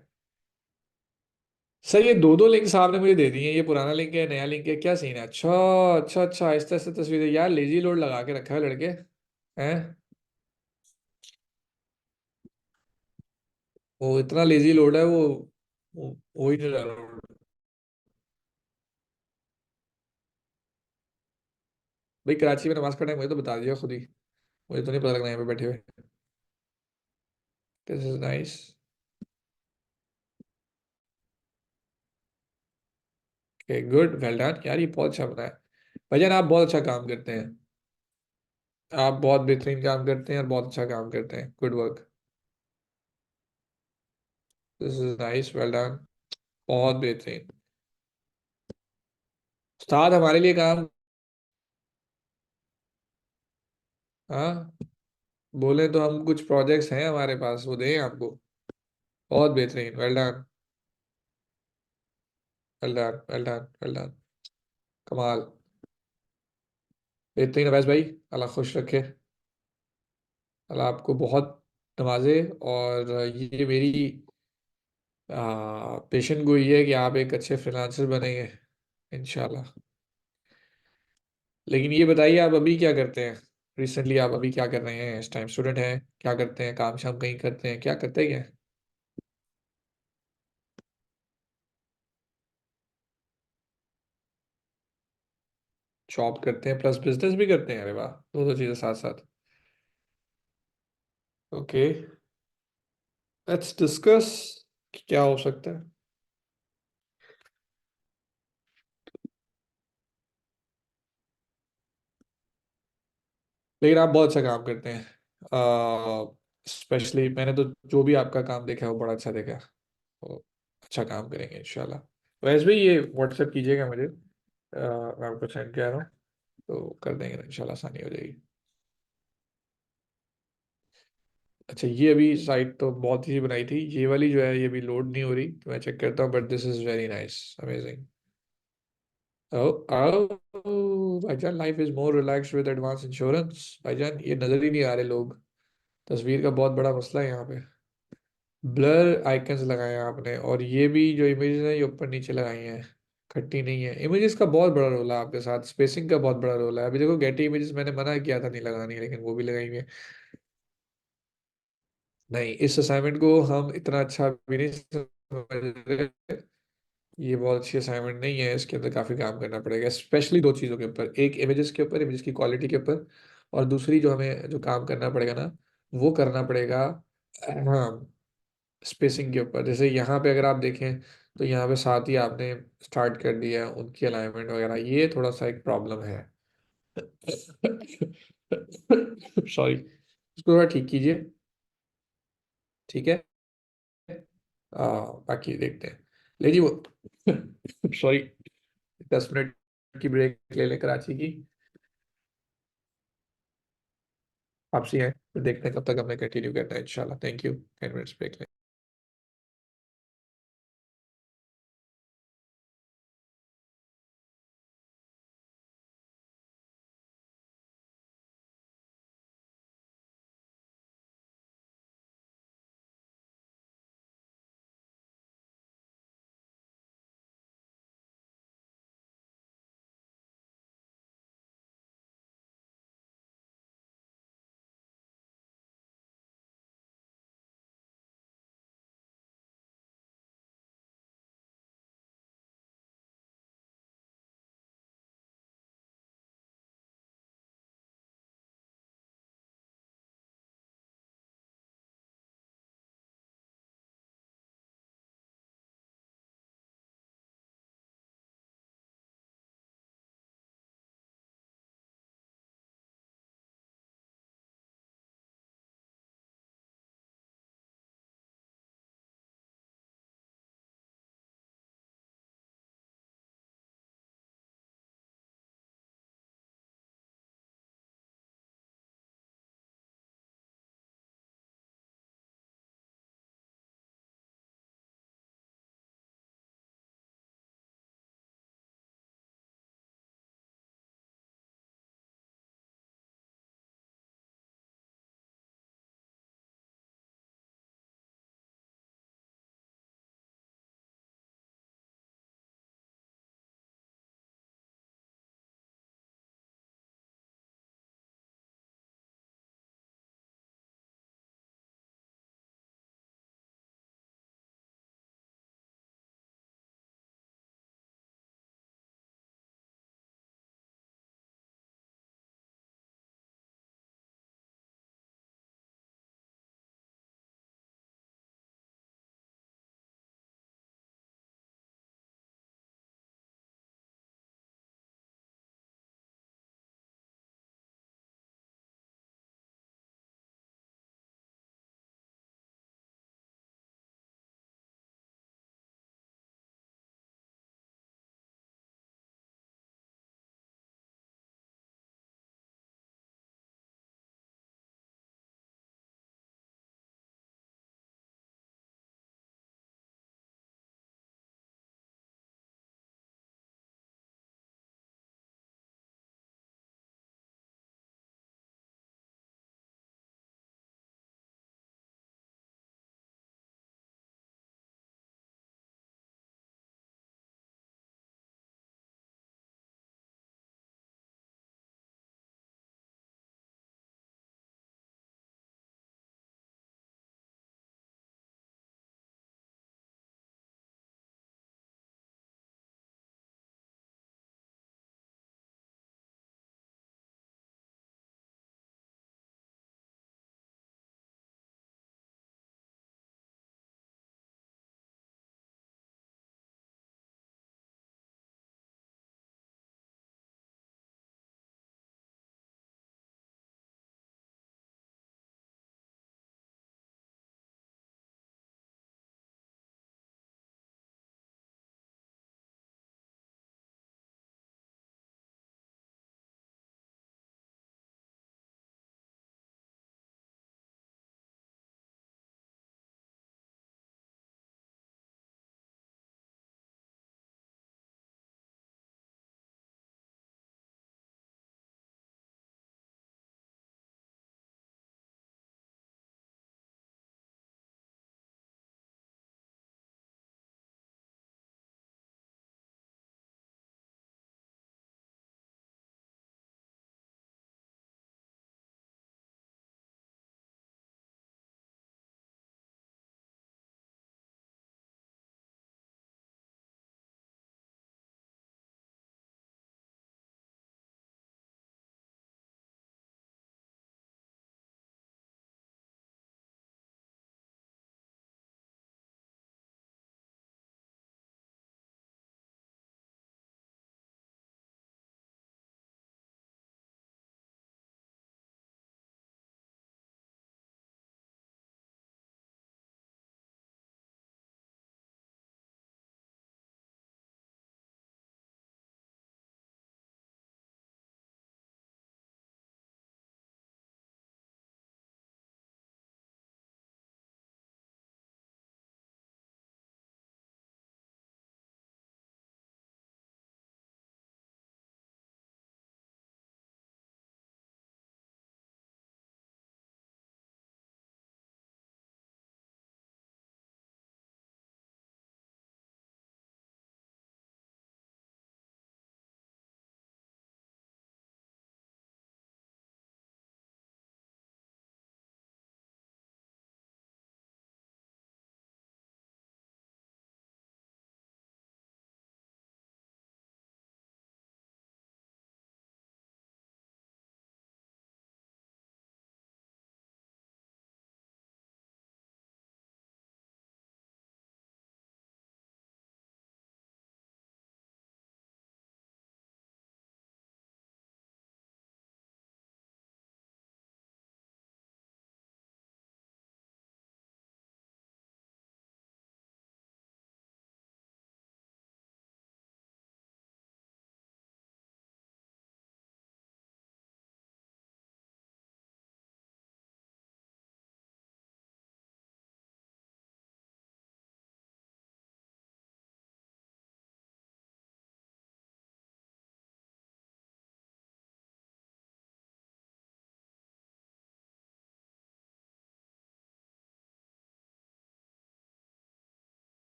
सर ये दो दो लिंक्स आपने मुझे दे दिए हैं, ये पुराना लिंक है, नया लिंक है, क्या सीन है। अच्छा अच्छा अच्छा, आहिस्ता आहिस्ता तस्वीरें, यार लेजी लोड लगा के रखा है लड़के हैं। वो इतना लेजी लोड है वो ही नहीं डाउनलोड। भाई कराची में नमाज पढ़ना है, मुझे तो बता दीजिए खुद ही, मुझे तो नहीं पता लगना यहाँ पे बैठे हुए। This is nice. Okay good, well done यार, ये बहुत अच्छा बना है। भाईजान आप बहुत अच्छा काम करते हैं, आप बहुत बेहतरीन काम करते हैं और बहुत अच्छा काम करते हैं, good work. This is nice, well done, बहुत बेहतरीन। उस्ताद हमारे लिए काम, हाँ बोले तो हम कुछ प्रोजेक्ट्स हैं हमारे पास, वो दें आपको। बहुत बेहतरीन, well done, well done, well done, well done, कमाल, बेहतरीन अवैस भाई, अल्लाह खुश रखे, अल्लाह आपको बहुत नवाजे। और ये मेरी पेशेंट गोई है कि आप एक अच्छे फ्रीलांसर बनेंगे इंशाल्लाह। लेकिन ये बताइए आप अभी क्या करते हैं, रिसेंटली आप अभी क्या कर रहे हैं, इस टाइम स्टूडेंट हैं, क्या करते हैं, काम शाम कहीं करते हैं, क्या करते हैं क्या। जॉब करते हैं प्लस बिजनेस भी करते हैं, अरे वाह, दो दो चीज़ें साथ साथ। ओके, लेट्स डिस्कस, क्या हो सकता है। लेकिन आप बहुत अच्छा काम करते हैं, स्पेशली मैंने तो जो भी आपका काम देखा है वो बड़ा अच्छा देखा है, तो अच्छा काम करेंगे इंशाल्लाह। वैसे भी ये व्हाट्सएप कीजिएगा मुझे, मैं आपको सेंड कर रहा हूँ, तो कर देंगे इंशाल्लाह, आसानी हो जाएगी। अच्छा ये अभी साइट तो बहुत ही बनाई थी, ये वाली जो है ये भी लोड नहीं हो रही, तो मैं चेक करता हूँ, but this is very nice, amazing. भाईजान life is more relax with advance insurance. भाईजान ये नजर ही नहीं आ रहे लोग, तस्वीर का बहुत बड़ा मसला है यहाँ पे। ब्लर आइकन्स लगाए हैं आपने, और ये भी जो इमेजेस है ये ऊपर नीचे लगाई हैं, खट्टी नहीं है। इमेजेस का बहुत बड़ा रोल है आपके साथ, स्पेसिंग का बहुत बड़ा रोल है। अभी देखो गेटी इमेजेस मैंने मना किया था नहीं लगानी, लेकिन वो भी लगाई हुई है। नहीं, इस असाइनमेंट को हम इतना अच्छा भी नहीं समझ रहे, ये बहुत अच्छी असाइनमेंट नहीं है, इसके अंदर काफ़ी काम करना पड़ेगा, स्पेशली दो चीज़ों के ऊपर, एक इमेजेस के ऊपर, इमेजेस की क्वालिटी के ऊपर, और दूसरी जो हमें जो काम करना पड़ेगा ना, वो करना पड़ेगा, हाँ, स्पेसिंग के ऊपर। जैसे यहाँ पे अगर आप देखें, तो यहाँ पे साथ ही आपने स्टार्ट कर दिया है उनकी अलाइनमेंट वगैरह, ये थोड़ा सा एक प्रॉब्लम है। सॉरी, इसको थोड़ा ठीक कीजिए। ठीक है, बाकी देखते हैं। ले जी वो सॉरी, 10 मिनट की ब्रेक ले लें कराची की। वापसी है, फिर देखते हैं कब तक हमें कंटिन्यू करना है। इंशाल्लाह। Thank you. 10 minutes break.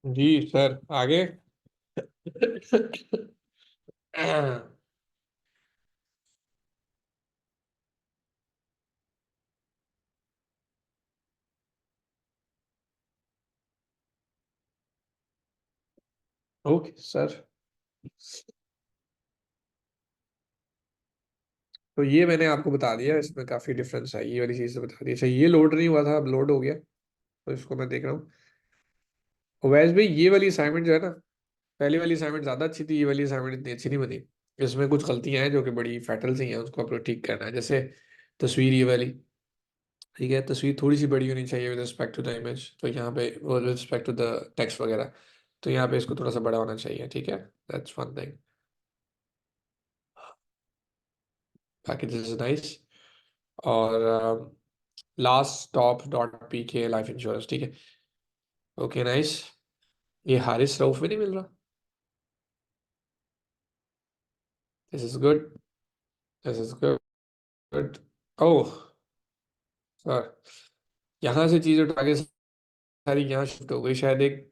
जी सर, आगे। Okay sir. तो ये मैंने आपको बता दिया, इसमें काफी डिफरेंस है, ये वाली चीज से बता दी। अच्छा, ये लोड नहीं हुआ था, अब लोड हो गया, तो इसको मैं देख रहा हूँ। वैसे भी ये वाली असाइनमेंट जो है ना, पहली वाली असाइनमेंट ज्यादा अच्छी थी, ये वाली असाइनमेंट इतनी अच्छी नहीं बनी। इसमें कुछ गलतियां हैं जो कि बड़ी फैटल सी हैं, उसको आपको ठीक करना है। जैसे तस्वीर ये वाली, ठीक है, तस्वीर थोड़ी सी बड़ी होनी चाहिए with respect to the image, तो यहाँ पे with respect to the text वगैरह, तो यहाँ पे इसको थोड़ा सा बड़ा होना चाहिए, ठीक है। That's one thing. बाकी दिस इज नाइस। और लास्ट स्टॉप डॉट पी के लाइफ इंश्योरेंस, ठीक है। Okay nice. ये हारिस रऊफ में नहीं मिल रहा। This is good. This is good. Oh sir, यहाँ से चीज उठा के सारी यहाँ शिफ्ट हो गई शायद। एक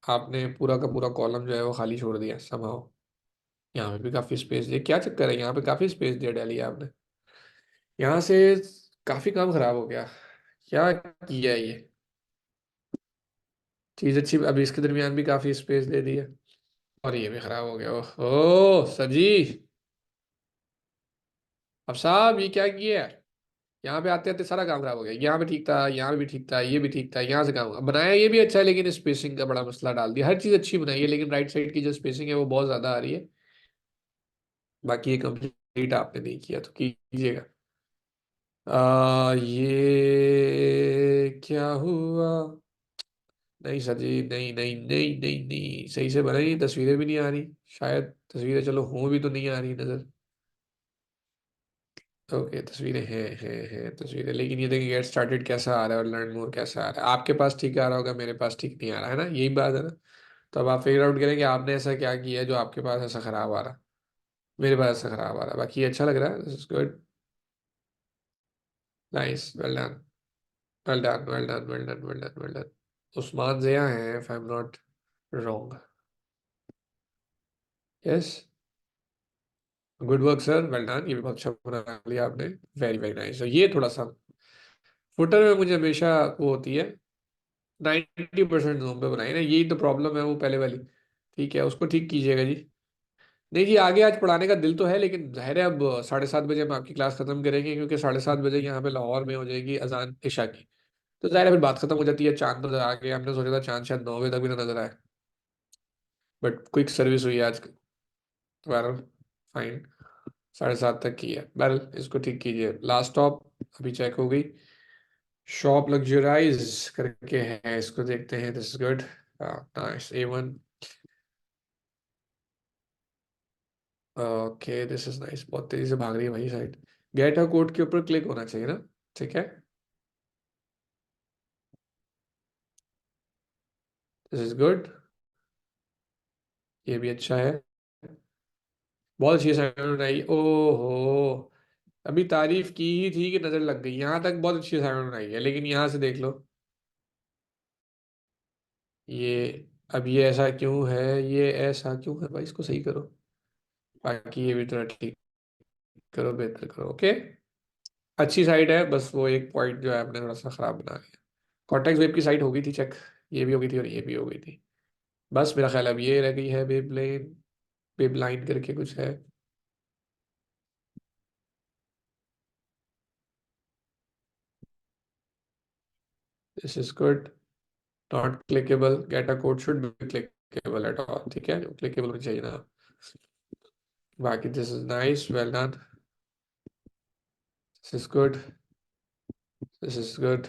आपने पूरा का पूरा कॉलम जो है वो खाली छोड़ दिया समहाउ। यहाँ पे भी काफी स्पेस दिया, क्या चक्कर है, यहाँ पे काफी स्पेस दिया डाली आपने। यहाँ से काफी काम खराब हो गया। क्या किया है ये चीज अच्छी, अभी इसके दरमियान भी काफी स्पेस दे दी है, और ये भी खराब हो गया। ओह सर जी, अब साहब ये क्या किया है। यहाँ पे आते आते सारा काम खराब हो गया। यहाँ पे ठीक था, यहाँ पे भी ठीक था, ये भी ठीक था, यहाँ से काम बनाया ये भी अच्छा है, लेकिन स्पेसिंग का बड़ा मसला डाल दिया। हर चीज अच्छी बनाई है, लेकिन राइट साइड की जो स्पेसिंग है वो बहुत ज्यादा आ रही है। बाकी ये कंप्लीट आपने नहीं किया तो कीजिएगा। ये क्या हुआ। नहीं सर जी, नहीं नहीं नहीं नहीं नहीं, सही से बनाई, तस्वीरें भी नहीं आ रही। शायद तस्वीरें चलो हों भी तो नहीं आ रही नजर। ओके, तस्वीरें हैं तस्वीरें, लेकिन ये देखिए गेट स्टार्टेड कैसा आ रहा है और लर्न मोर कैसा आ रहा है। आपके पास ठीक आ रहा होगा, मेरे पास ठीक नहीं आ रहा है ना, यही बात है ना। तो अब आप फिगर आउट करें कि आपने ऐसा क्या किया है जो आपके पास ऐसा खराब आ रहा है, मेरे पास ऐसा खराब आ रहा है। बाकी ये अच्छा लग रहा है, this is good. Nice, well done, well done, well done, well done, well done, well done. Usman Zia हैं, if I am not wrong. Yes, good work sir, well done, ये भी बहुत अच्छा बना लिया आपने। Very very nice. ये थोड़ा सा फुटर में मुझे हमेशा वो होती है, 90% जोन पे बनाई ना, यही तो प्रॉब्लम है वो पहले वाली। ठीक है, उसको ठीक कीजिएगा जी। नहीं जी, आगे आज पढ़ाने का दिल तो है, लेकिन जाहिर है अब 7:30 बजे हम आपकी क्लास खत्म करेंगे, क्योंकि 7:30 बजे यहाँ पे लाहौर में हो जाएगी अजान इशा की। तो जाहिर है फिर बात खत्म हो जाती है, चांद नजर आ गया। हमने सोचा था चांद शायद 9 बजे तक भी ना नजर आए, बट क्विक सर्विस हुई है आज। बहरहाल फाइन, 7:30 तक की है। बहरहाल इसको ठीक कीजिए। लास्ट स्टॉप अभी चेक हो गई, शॉप लग्जराइज करके है, इसको देखते हैं। This is good, nice, A1। Okay this is nice, बहुत तेजी से भाग रही है भाई साइड। गेट अ कोड के ऊपर क्लिक होना चाहिए ना, ठीक है। दिस इज गुड, ये भी अच्छा है। बहुत अच्छी असाइनमेंट बनाई, ओहो। अभी तारीफ की ही थी कि नजर लग गई, यहाँ तक बहुत अच्छी असाइनमेंट बनाई है, लेकिन यहाँ से देख लो ये। अब ये ऐसा क्यों है, ये ऐसा क्यों है भाई, इसको सही करो। बाकी ये भी थोड़ा ठीक करो, बेहतर करो, ओके। अच्छी साइड है, बस वो एक पॉइंट जो है आपने थोड़ा सा खराब बना दिया। कॉर्टेक्स वेब की साइड हो गई थी चेक, ये भी हो गई थी और ये भी हो गई थी। बस मेरा ख्याल अब ये रह गई है, बेबलेन, बेबलाइन करके कुछ है। This is good, not clickable, get a code should be clickable at all, ठीक है, क्लिकेबल होनी चाहिए ना। बाकी this is nice, well done. This is good, this is good,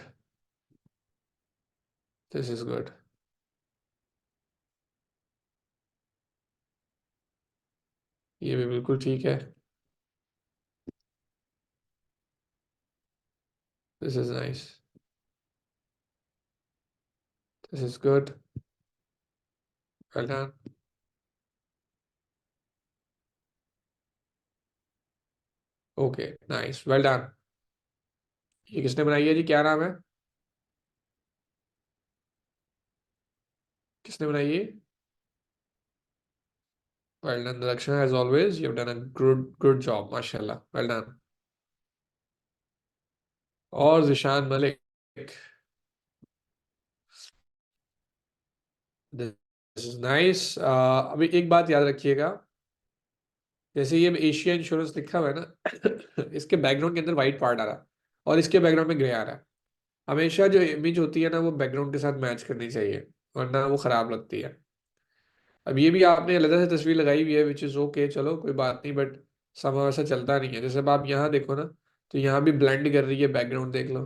this is good. ये भी बिल्कुल ठीक है। This is nice, this is good, well done. Okay nice, well done. ये किसने बनाई है जी, क्या नाम है। किसने बनाई ये? Well done Dakshina, as always you have done a good good job, माशाल्लाह, वेल डन। और Zeeshan Malik, this is nice. अभी एक बात याद रखिएगा, जैसे ये एशिया इंश्योरेंस लिखा हुआ है ना, इसके बैकग्राउंड के अंदर व्हाइट पार्ट आ रहा है और इसके बैकग्राउंड में ग्रे आ रहा है। हमेशा जो इमेज होती है ना वो बैकग्राउंड के साथ मैच करनी चाहिए, वरना वो खराब लगती है। अब ये भी आपने अलग से तस्वीर लगाई हुई है, विच इज ओके, चलो कोई बात नहीं, बट समय ऐसा चलता नहीं है। जैसे अब आप यहाँ देखो ना, तो यहाँ भी ब्लेंड कर रही है, बैकग्राउंड देख लो।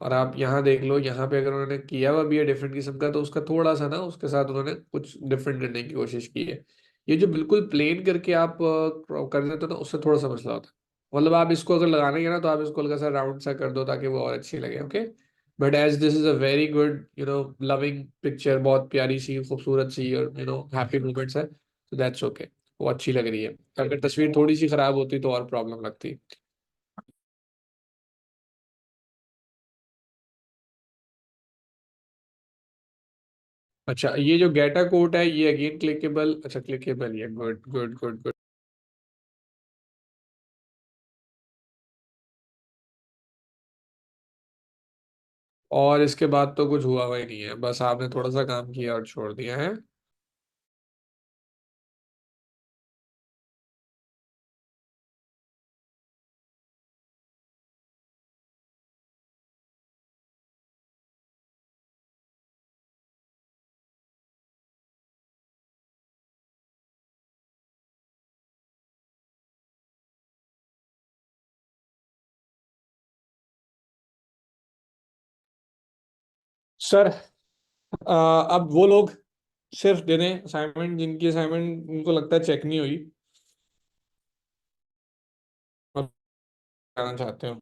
और आप यहाँ देख लो, यहाँ पे अगर उन्होंने किया हुआ भी है डिफरेंट किस्म का, तो उसका थोड़ा सा ना उसके साथ उन्होंने कुछ डिफरेंट करने की कोशिश की है। ये जो बिल्कुल प्लेन करके आप कर देते हो ना, उससे थोड़ा सा मसला होता है। मतलब आप इसको अगर लगाने ना, तो आप इसको हल्का सा राउंड सा कर दो ताकि वो और अच्छी लगे, okay. But as this is a very good loving picture, बहुत प्यारी सी खूबसूरत सी और हैप्पी मोमेंट्स है, तो दैट्स ओके। वो अच्छी लग रही है। अगर तस्वीर थोड़ी सी खराब होती तो और प्रॉब्लम लगती। अच्छा, ये जो गेटा कोट है ये अगेन क्लिकेबल, अच्छा क्लिकेबल, ये गुड गुड गुड गुड। और इसके बाद तो कुछ हुआ ही नहीं है, बस आपने थोड़ा सा काम किया और छोड़ दिया है। सर, अब वो लोग सिर्फ दे दें असाइनमेंट जिनकी असाइनमेंट उनको लगता है चेक नहीं हुई और कराना चाहते हो।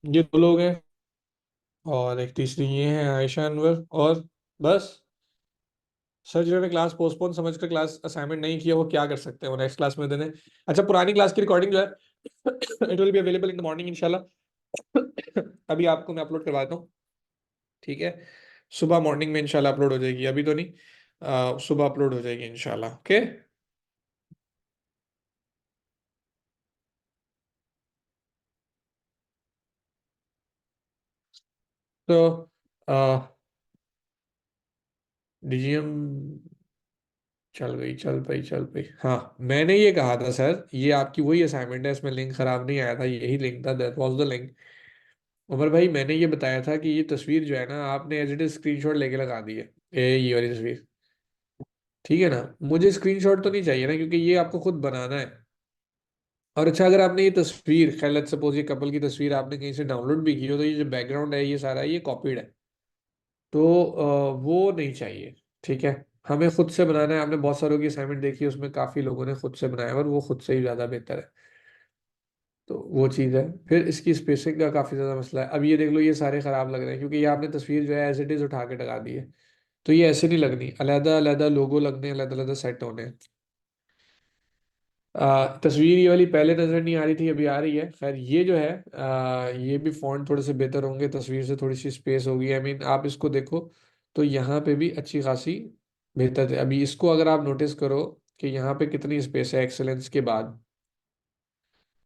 ये दो लोग हैं, और एक तीसरी ये है आयशा अनवर, और बस। सर, जिन्होंने क्लास पोस्टपोन समझकर क्लास असाइनमेंट नहीं किया वो क्या कर सकते हैं, वो नेक्स्ट क्लास में देने। अच्छा, पुरानी क्लास की रिकॉर्डिंग जो है it will be available in the morning इंशाल्लाह। अभी आपको मैं अपलोड करवाता हूँ, ठीक है। सुबह मॉर्निंग में इंशाल्लाह अपलोड हो जाएगी, अभी तो नहीं, सुबह अपलोड हो जाएगी इंशाल्लाह, ओके। तो डीजीएम चल गई, चल पाई, चल पाई। हाँ, मैंने ये कहा था सर, ये आपकी वही असाइनमेंट है, इसमें लिंक खराब नहीं आया था, यही लिंक था, that was the link. Umar भाई, मैंने ये बताया था कि ये तस्वीर जो है ना, आपने एज इट इज स्क्रीनशॉट लेके लगा दी है, ये वाली तस्वीर, ठीक है ना। मुझे स्क्रीनशॉट तो नहीं चाहिए ना, क्योंकि ये आपको खुद बनाना है। और अच्छा, अगर आपने ये तस्वीर, खैर लेट्स सपोज ये कपल की तस्वीर आपने कहीं से डाउनलोड भी की हो, तो ये जो बैकग्राउंड है ये सारा ये कॉपीड है, तो वो नहीं चाहिए, ठीक है। हमें खुद से बनाना है। आपने बहुत सारों की असाइनमेंट देखी है, उसमें काफी लोगों ने खुद से बनाया है, और वो खुद से ही ज्यादा बेहतर है। तो वो चीज़ है। फिर इसकी स्पेसिंग का काफी ज्यादा मसला है। अब ये देख लो, ये सारे खराब लग रहे हैं, क्योंकि ये आपने तस्वीर जो है एज इट इज उठा के लगा दी है। तो ये ऐसे नहीं लगनी, अलग अलग लोगो लगने, अलग अलग सेट होने हैं। तस्वीर ये वाली पहले नजर नहीं आ रही थी, अभी आ रही है। खैर, ये जो है ये भी फॉन्ट थोड़े से बेहतर होंगे, तस्वीर से थोड़ी सी स्पेस होगी, आई मीन आप इसको देखो, तो यहाँ पे भी अच्छी खासी बेहतर है। अभी इसको अगर आप नोटिस करो कि यहाँ पे कितनी स्पेस है एक्सेलेंस के बाद,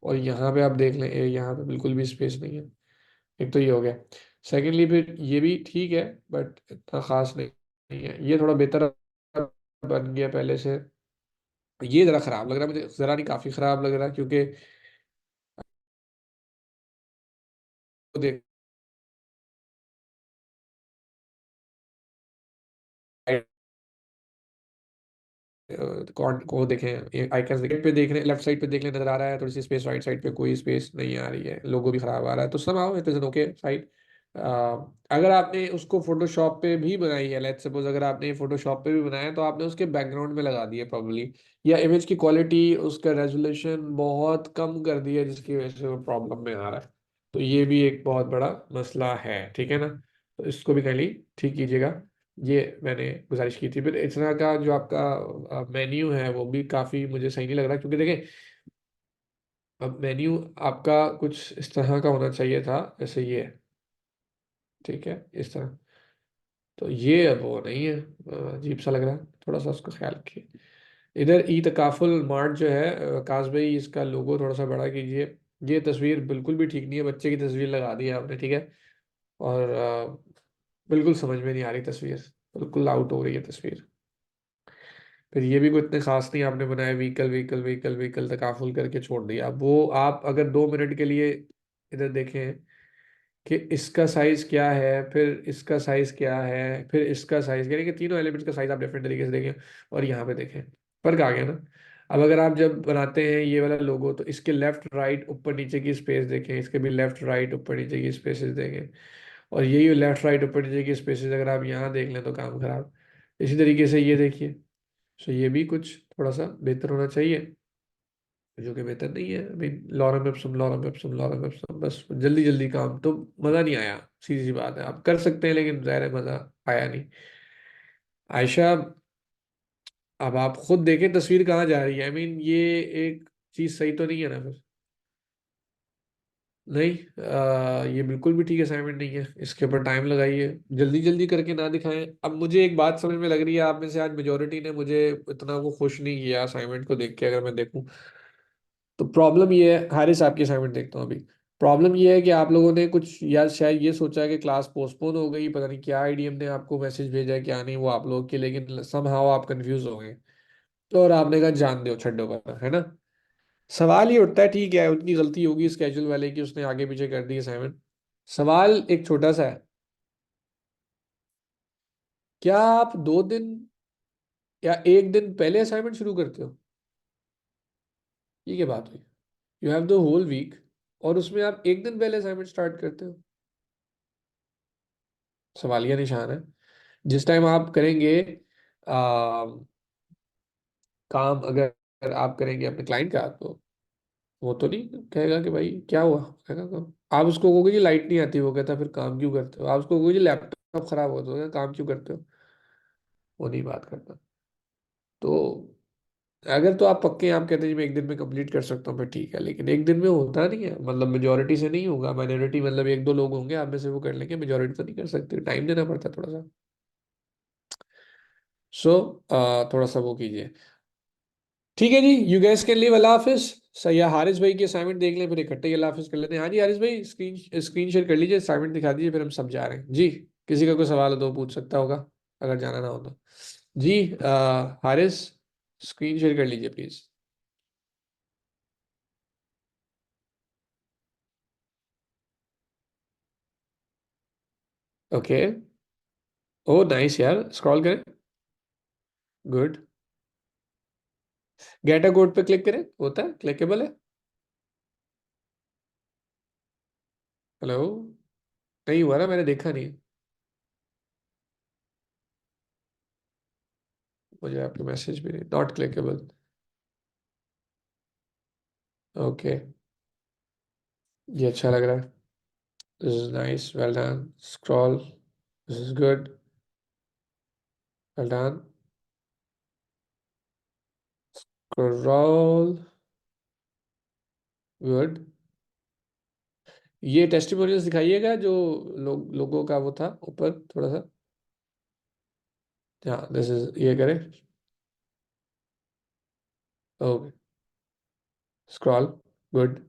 और यहाँ पे आप देख लें, यहाँ पे बिल्कुल भी स्पेस नहीं है। एक तो ये हो गया। सेकेंडली, फिर ये भी ठीक है, बट इतना खास नहीं है, ये थोड़ा बेहतर बन गया पहले से। ये जरा खराब लग रहा है मुझे, जरा नहीं काफी खराब लग रहा है, क्योंकि देख, कौन को देखें, आइकन्स देखें पे देख रहे, लेफ्ट साइड पे देखने नजर आ रहा है थोड़ी सी स्पेस, राइट साइड पे कोई स्पेस नहीं आ रही है, लोगो भी खराब आ रहा है, तो सब आओ, it is an okay side. अगर आपने उसको फोटोशॉप पे भी बनाई है, लेट्स सपोज अगर आपने ये फोटोशॉप पे भी बनाया है, तो आपने उसके बैकग्राउंड में लगा दिया प्रॉब्ली, या इमेज की क्वालिटी, उसका रेजोल्यूशन बहुत कम कर दिया, जिसकी वजह से वो प्रॉब्लम में आ रहा है। तो ये भी एक बहुत बड़ा मसला है, ठीक है ना। तो इसको भी काइंडली ठीक कीजिएगा। ये मैंने गुजारिश की थी। फिर इतना का जो आपका मेन्यू है वो भी काफ़ी मुझे सही नहीं लग रहा, क्योंकि देखें, अब मेन्यू आपका कुछ इस तरह का होना चाहिए था, जैसे ये है, ठीक है, इस तरह। तो ये अब वो नहीं है, अजीब सा लग रहा है, थोड़ा सा उसका ख्याल रखिए। इधर ई तकाफुल मार्ट जो है, काश भाई इसका लोगो थोड़ा सा बड़ा कीजिए। ये तस्वीर बिल्कुल भी ठीक नहीं है, बच्चे की तस्वीर लगा दी है आपने, ठीक है। और बिल्कुल समझ में नहीं आ रही तस्वीर, बिल्कुल आउट हो रही है तस्वीर। फिर ये भी कोई इतने खास नहीं आपने बनाया, vehicle vehicle vehicle vehicle takaful करके छोड़ दिया। अब वो आप अगर 2 मिनट के लिए इधर देखें कि इसका साइज क्या है, फिर इसका साइज क्या है, फिर इसका साइज, यानी कि तीनों एलिमेंट्स का साइज आप डिफरेंट तरीके से देखें, और यहाँ पे देखें, फर्क आ गया ना। अब अगर आप जब बनाते हैं ये वाला लोगो, तो इसके लेफ्ट राइट ऊपर नीचे की स्पेस देखें, इसके भी लेफ्ट राइट ऊपर नीचे की स्पेसेस देखें, और यही लेफ्ट राइट ऊपर नीचे की स्पेसेस अगर आप यहाँ देख लें तो काम खराब। इसी तरीके से ये देखिए, सो ये भी कुछ थोड़ा सा बेहतर होना चाहिए, जो कि बेहतर नहीं है। अभी lorem Epsom lorem Epsom lorem Epsom, बस जल्दी जल्दी काम, तो मज़ा नहीं आया। सीधी सी बात है, आप कर सकते हैं लेकिन ज़ाहिर है मज़ा आया नहीं। आयशा, अब आप खुद देखें तस्वीर कहाँ जा रही है, आई मीन ये एक चीज़ सही तो नहीं है ना फिर। नहीं, ये बिल्कुल भी ठीक असाइनमेंट नहीं है, इसके ऊपर टाइम लगाइए, जल्दी जल्दी करके ना दिखाएं। अब मुझे एक बात समझ में लग रही है, आप में से आज मेजोरिटी ने मुझे इतना वो खुश नहीं किया असाइनमेंट को देख के, अगर मैं देखूं तो प्रॉब्लम ये है। हारिस, आपकी असाइनमेंट देखता हूँ अभी। प्रॉब्लम ये है कि आप लोगों ने कुछ, या शायद ये सोचा है कि क्लास पोस्टपोन हो गई, पता नहीं क्या आईडीएम ने आपको मैसेज भेजा है क्या नहीं, वो आप लोग के, लेकिन समहाउ आप कंफ्यूज हो गए। तो और आपने कहा जान दो छड्डो का, है ना। सवाल ये उठता है, ठीक है उनकी गलती होगी स्केजूल वाले की, उसने आगे पीछे कर दी असाइनमेंट। सवाल एक छोटा सा है, क्या आप 2 दिन या एक दिन पहले असाइनमेंट शुरू करते हो? ये क्या बात हुई? You have the whole week, और उसमें आप एक दिन पहले असाइनमेंट स्टार्ट करते हो? सवालिया निशान है। जिस टाइम आप करेंगे आ, काम, अगर आप करेंगे अपने क्लाइंट का, तो वो तो नहीं कहेगा कि भाई क्या हुआ, कहेगा काम। आप उसको कहोगे जी लाइट नहीं आती, वो कहता फिर काम क्यों करते हो। आप उसको कहोगे जी लैपटॉप खराब हो, तो कहता, काम क्यों करते हो। वो नहीं बात करता। तो अगर तो आप पक्के हैं, आप कहते हैं जी मैं एक दिन में कंप्लीट कर सकता हूँ, फिर ठीक है, लेकिन एक दिन में होता नहीं है, मतलब मेजोरिटी से नहीं होगा, माइनॉरिटी मतलब एक दो लोग होंगे आप में से वो कर लेंगे, मेजोरिटी तो नहीं कर सकते, टाइम देना पड़ता है थोड़ा सा। सो थोड़ा सा वो कीजिए। ठीक है जी, यू गैस कैन लीव, अल्लाह हाफिज। सही है, हारिस भाई की असाइनमेंट देख लें, फिर इकट्ठे ही अल्लाह हाफिज कर लेते हैं। हाँ जी हारिस भाई, स्क्रीन स्क्रीन शेयर कर लीजिए, असाइनमेंट दिखा दीजिए, फिर हम सब जा रहे हैं जी। किसी का कोई सवाल हो तो पूछ सकता होगा, अगर जाना ना हो तो। जी हारिस, स्क्रीन शेयर कर लीजिए प्लीज। ओके। ओ नाइस यार, स्क्रॉल करें। गुड। गेट अ कोड पे क्लिक करें, होता है, क्लिकेबल है। हेलो। नहीं हुआ ना, मैंने देखा नहीं। मुझे आपके मैसेज भी नहीं, नॉट क्लिकेबल। ओके, ये अच्छा लग रहा है। This is nice, well done. Scroll, this is good, well done. Scroll, good. ये टेस्टिमोनियल्स दिखाइएगा जो लोगों का वो था ऊपर थोड़ा सा। हाँ, दिस इज, ये करें। Okay, scroll, good,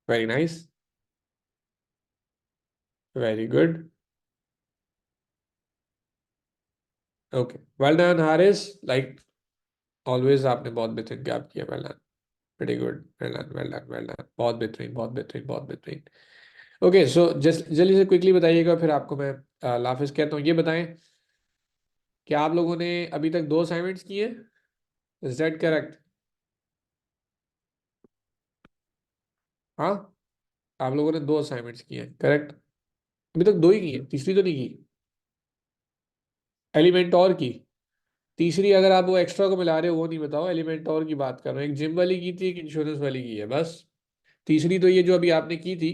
very nice, very good. Okay, well done Haris, like always आपने बहुत बेहतरीन काम किया, well done, very good, well done well done well done, बहुत बेहतरीन बहुत बेहतरीन बहुत बेहतरीन। ओके, सो जस्ट जल्दी से क्विकली बताइएगा, फिर आपको मैं लाफिज कहता हूँ। ये बताएं कि आप लोगों ने अभी तक 2 असाइनमेंट्स किए, इज दैट करेक्ट? हाँ, आप लोगों ने 2 असाइनमेंट्स किए, करेक्ट? अभी तक 2 ही की है, तीसरी तो नहीं की। एलिमेंट और की, तीसरी अगर आप वो एक्स्ट्रा को मिला रहे हो वो नहीं बताओ, एलिमेंट और की बात कर रहे हो। एक जिम वाली की थी, एक इंश्योरेंस वाली की है, बस। तीसरी तो ये जो अभी आपने की थी,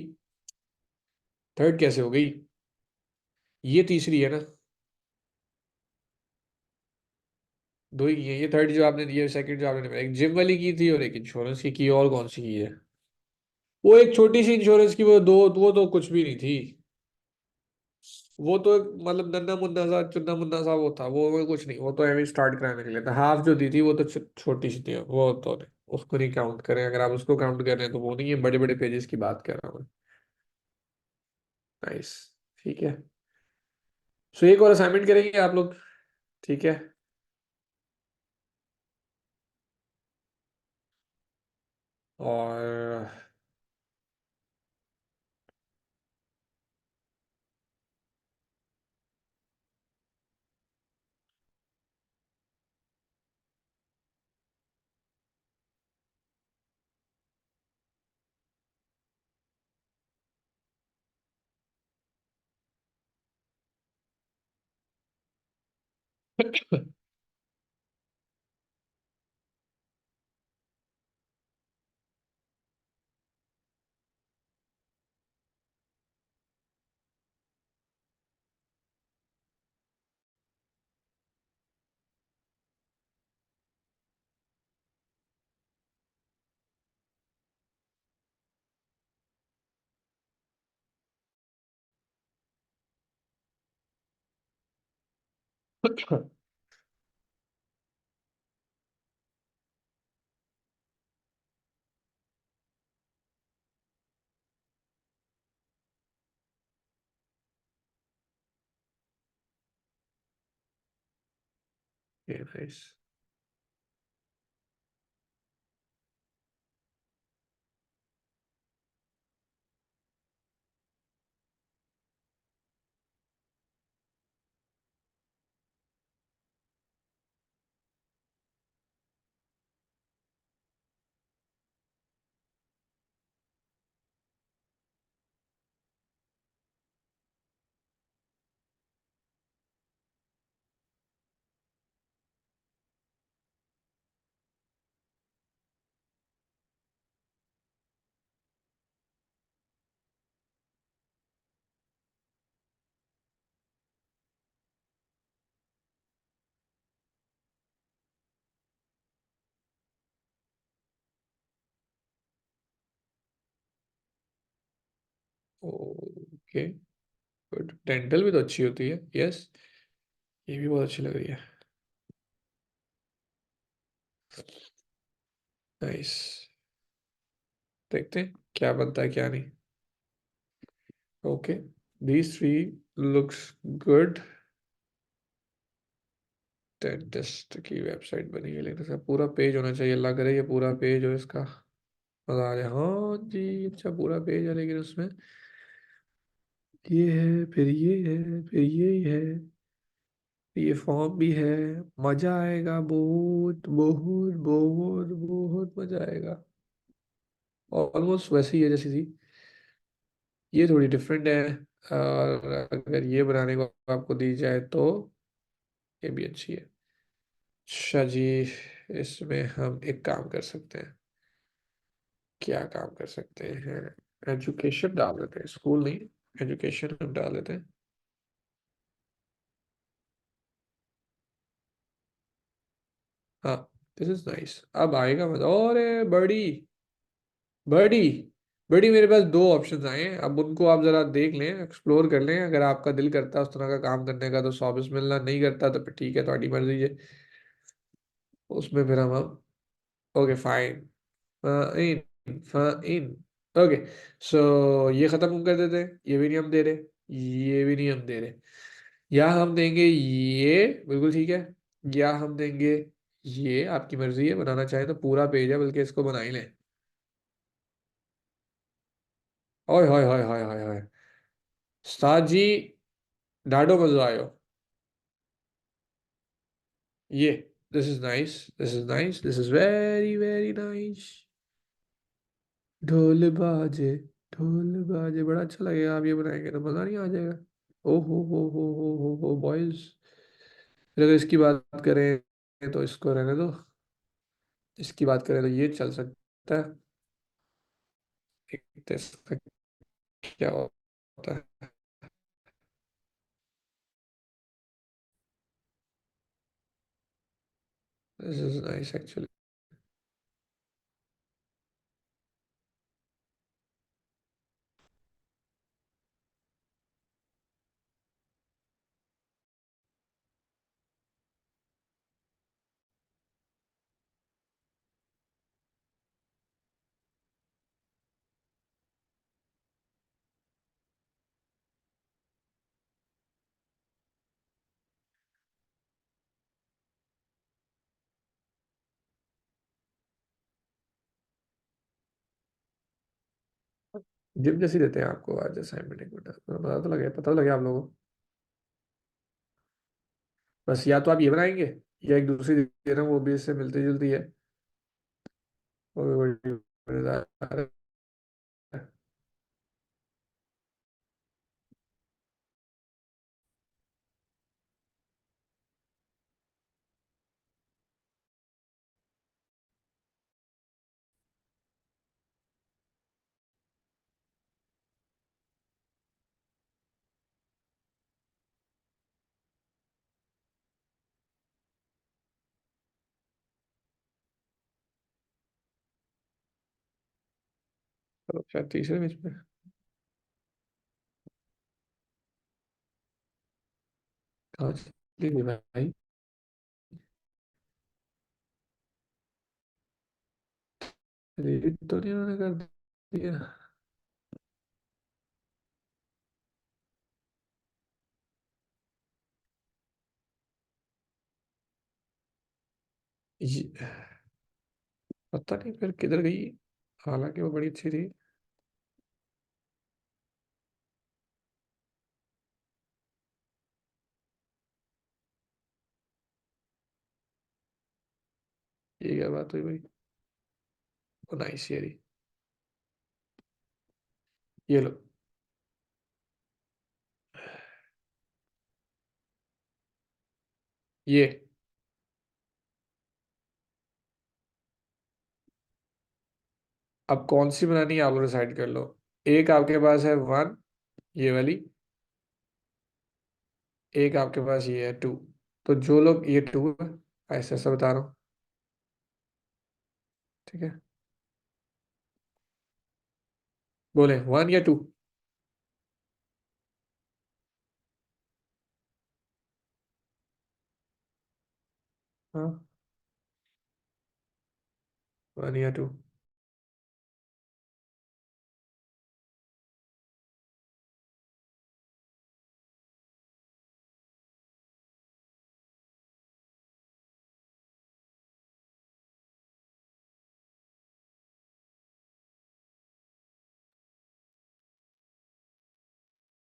थर्ड कैसे हो गई? ये तीसरी है ना, 2 ही की है, ये थर्ड जो आपने, ये सेकंड जो आपने, एक जिम वाली की थी और एक इंश्योरेंस की है, और कौन सी की है? वो एक छोटी सी इंश्योरेंस की वो तो कुछ भी नहीं थी। वो तो एक मतलब नन्ना मुन्ना सा चुन्ना मुन्ना सा वो था, वो कुछ नहीं, वो तो एवं स्टार्ट कराने के लिए था। हाफ जो दी थी वो तो छोटी सी थी, वो तो नहीं, उसको नहीं काउंट करें। अगर आप उसको काउंट कर रहे हैं तो वो नहीं है, बड़े बड़े पेजेस की बात कर रहा हूँ मैं। नाइस। ठीक है। सो एक और असाइनमेंट करेंगे आप लोग। ठीक है। और ये नाइस। ओके। गुड, डेंटल भी तो अच्छी होती है, यस। ये भी बहुत अच्छी लग रही है। नाइस। देखते हैं क्या बनता है क्या नहीं। Okay, these three looks good। Dentist की वेबसाइट बनी है, लेकिन इसका पूरा पेज होना चाहिए। लग रहा है ये पूरा पेज हो इसका। मजा आ जाए, हाँ जी। अच्छा पूरा पेज है, लेकिन उसमें ये है, फिर ये है, फिर ये है, ये फॉर्म भी है। मजा आएगा, बहुत बहुत बहुत बहुत मजा आएगा। ऑलमोस्ट वैसी ही है जैसी थी। ये थोड़ी डिफरेंट है। और अगर ये बनाने को आपको दी जाए तो ये भी अच्छी है। अच्छा जी, इसमें हम एक काम कर सकते हैं। क्या काम कर सकते हैं? एजुकेशन डाल देते हैं, स्कूल नहीं, एजुकेशन हम डाल देते हैं। हाँ, दिस इज नाइस। अब आएगा मजा। अरे बड़ी बड़ी बड़ी, मेरे पास दो ऑप्शंस आए हैं, अब उनको आप जरा देख लें, एक्सप्लोर कर लें। अगर आपका दिल करता है उस तरह का काम करने का तो 100 मिलना, नहीं करता तो फिर ठीक है, तुम्हारी मर्जी है। उसमें फिर हम okay fine. Fine fine. Okay. So ये खत्म हम कर देते हैं, ये भी नहीं हम दे रहे, ये भी नहीं हम दे रहे। या हम देंगे ये, बिल्कुल ठीक है। या हम देंगे ये, आपकी मर्जी है, बनाना चाहे तो पूरा पेज है, बल्कि इसको बना ही लें। ओए होए होए होए होए होए। उस्ताद जी, डाडो मजो आयो। ये, this is nice, this is nice, this is very very nice. ढोल बाजे, ढोल बाजे, बड़ा अच्छा लगेगा। आप ये बनाएंगे तो मजा नहीं आ जाएगा। ओ हो बॉयज। फिर अगर इसकी बात करें तो इसको रहने दो। इसकी बात करें तो ये चल सकता है। देखते हैं इसका क्या होता है। This is nice actually. Gym जैसी देते हैं आपको आज असाइनमेंट, एक मिनट पता तो लगे आप लोगों को। बस या तो आप ये बनाएंगे, या एक दूसरी दे रहा हूँ वो भी इससे मिलती जुलती है, वो भी बड़ी मजेदार है। चलो शायद तीसरे बीच में। कहाँ चली गई भाई? रीड तो नहीं उन्होंने कर दिया। ये- पता नहीं फिर किधर गई, हालांकि वो बड़ी अच्छी थी। ये क्या बात हुई भाई? ओ नाइस ये रही। ये लो। ये अब कौन सी बनानी है आप लोग डिसाइड कर लो। एक आपके पास है वन, ये वाली। एक आपके पास ये है टू। तो जो लोग ये टू है, ऐसे ऐसा बता रहा हूँ, ठीक है? बोले वन या टू। हाँ, वन या टू।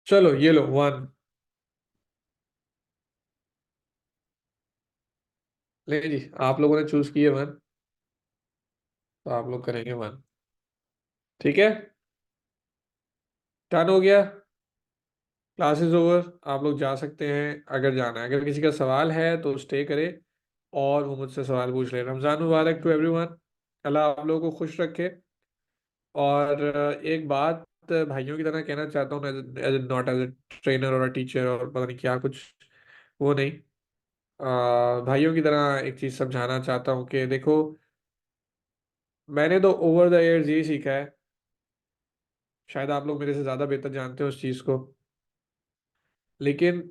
चलो ये लो वन। ले जी, आप लोगों ने चूज किए वन, तो आप लोग करेंगे वन। ठीक है, डन हो गया। क्लासेस ओवर, आप लोग जा सकते हैं अगर जाना है। अगर किसी का सवाल है तो स्टे करे और वो मुझसे सवाल पूछ ले। रमजान मुबारक टू एवरीवन। अल्लाह आप लोगों को खुश रखे। और एक बात भाइयों की तरह कहना चाहता हूँ, as not as a trainer और टीचर और पता नहीं क्या कुछ, वो नहीं। भाइयों की तरह एक चीज़ समझाना चाहता हूँ कि देखो, मैंने तो ओवर द इयर्स ये सीखा है, शायद आप लोग मेरे से ज़्यादा बेहतर जानते हो उस चीज़ को, लेकिन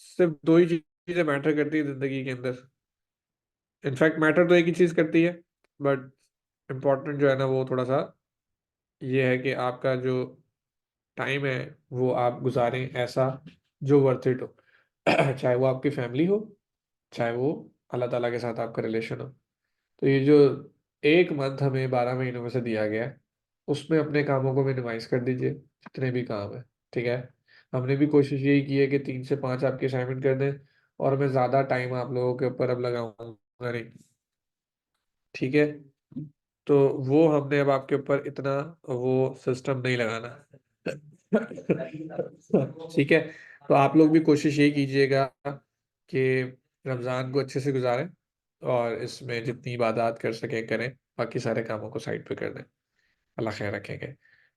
सिर्फ दो ही चीज़ें मैटर करती है ज़िंदगी के अंदर। इनफैक्ट मैटर तो एक ही चीज़ करती है, बट इम्पोर्टेंट जो है ना वो थोड़ा सा ये है कि आपका जो टाइम है वो आप गुजारें ऐसा जो वर्थ इट हो। चाहे वो आपकी फैमिली हो, चाहे वो अल्लाह ताला के साथ आपका रिलेशन हो। तो ये जो एक मंथ हमें 12 महीनों में से दिया गया है, उसमें अपने कामों को मिनिमाइज कर दीजिए, जितने भी काम है। ठीक है, हमने भी कोशिश यही की है कि 3 से 5 आपके असाइनमेंट कर दें, और मैं ज़्यादा टाइम आप लोगों के ऊपर अब लगाऊंगा नहीं। ठीक है, तो वो हमने अब आपके ऊपर इतना वो सिस्टम नहीं लगाना। ठीक है, तो आप लोग भी कोशिश यही कीजिएगा कि रमज़ान को अच्छे से गुजारें, और इसमें जितनी इबादत कर सकें करें, बाकी सारे कामों को साइड पे कर दें। अल्लाह खैर रखेंगे।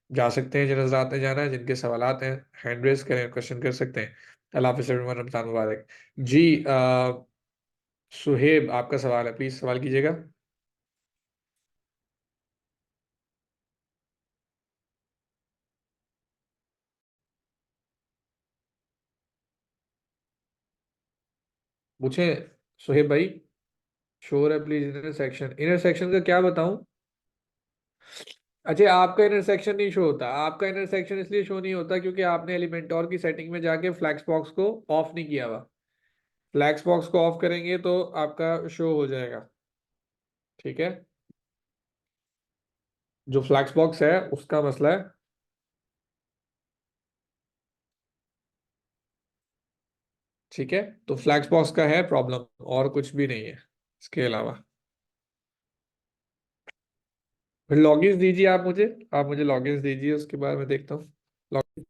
जा सकते हैं जिन हज़रात ने जाना है, जिनके सवालात हैं हैंड रेस करें, क्वेश्चन कर सकते हैं। अल्लाह हाफ़िज़ एवरीवन, रमज़ान मुबारक। जी सुहेब, आपका सवाल है, प्लीज़ सवाल कीजिएगा। पूछें सुहेब भाई। श्योर है प्लीज। इंटरसेक्शन, इंटरसेक्शन का क्या बताऊं? अच्छा, आपका इंटरसेक्शन नहीं शो होता। आपका इंटरसेक्शन इसलिए शो नहीं होता क्योंकि आपने एलिमेंटोर की सेटिंग में जाके फ्लैक्स बॉक्स को ऑफ नहीं किया हुआ। फ्लैक्स बॉक्स को ऑफ करेंगे तो आपका शो हो जाएगा। ठीक है, जो फ्लैक्स बॉक्स है उसका मसला है। ठीक है, तो फ्लैक्स बॉक्स का है प्रॉब्लम, और कुछ भी नहीं है इसके अलावा। फिर लॉगिन्स दीजिए आप मुझे लॉगिन्स दीजिए, उसके बाद मैं देखता हूँ। लॉग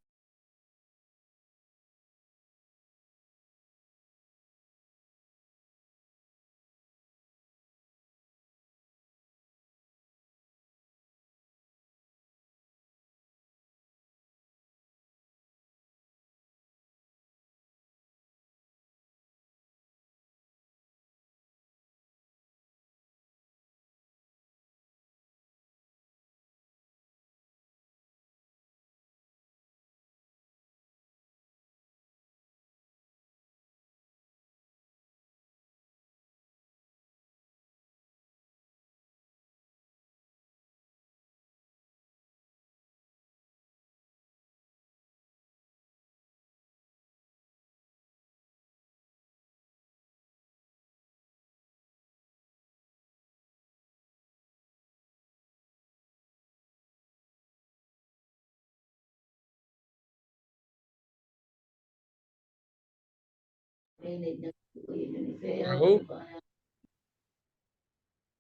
हेलो,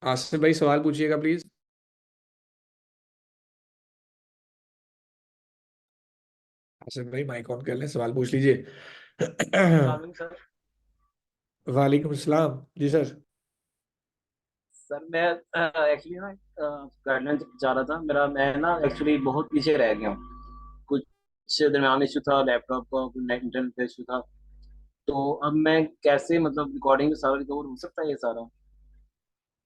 आसिफ भाई सवाल पूछिएगा प्लीज। आसिफ भाई माइक ऑन कर लें, सवाल पूछ लीजिए। Morning sir. वालेकुम सलाम जी सर। सर मैं एक्चुअली ना गाइडलाइन जा रहा था। मेरा मैं ना एक्चुअली बहुत पीछे रह गया हूँ। कुछ दरमियान इशू था, लैपटॉप का कुछ नेट इंटरनेट का इशू था। तो अब मैं कैसे मतलब रिकॉर्डिंग में सारा रिकवर हो सकता है ये सारा?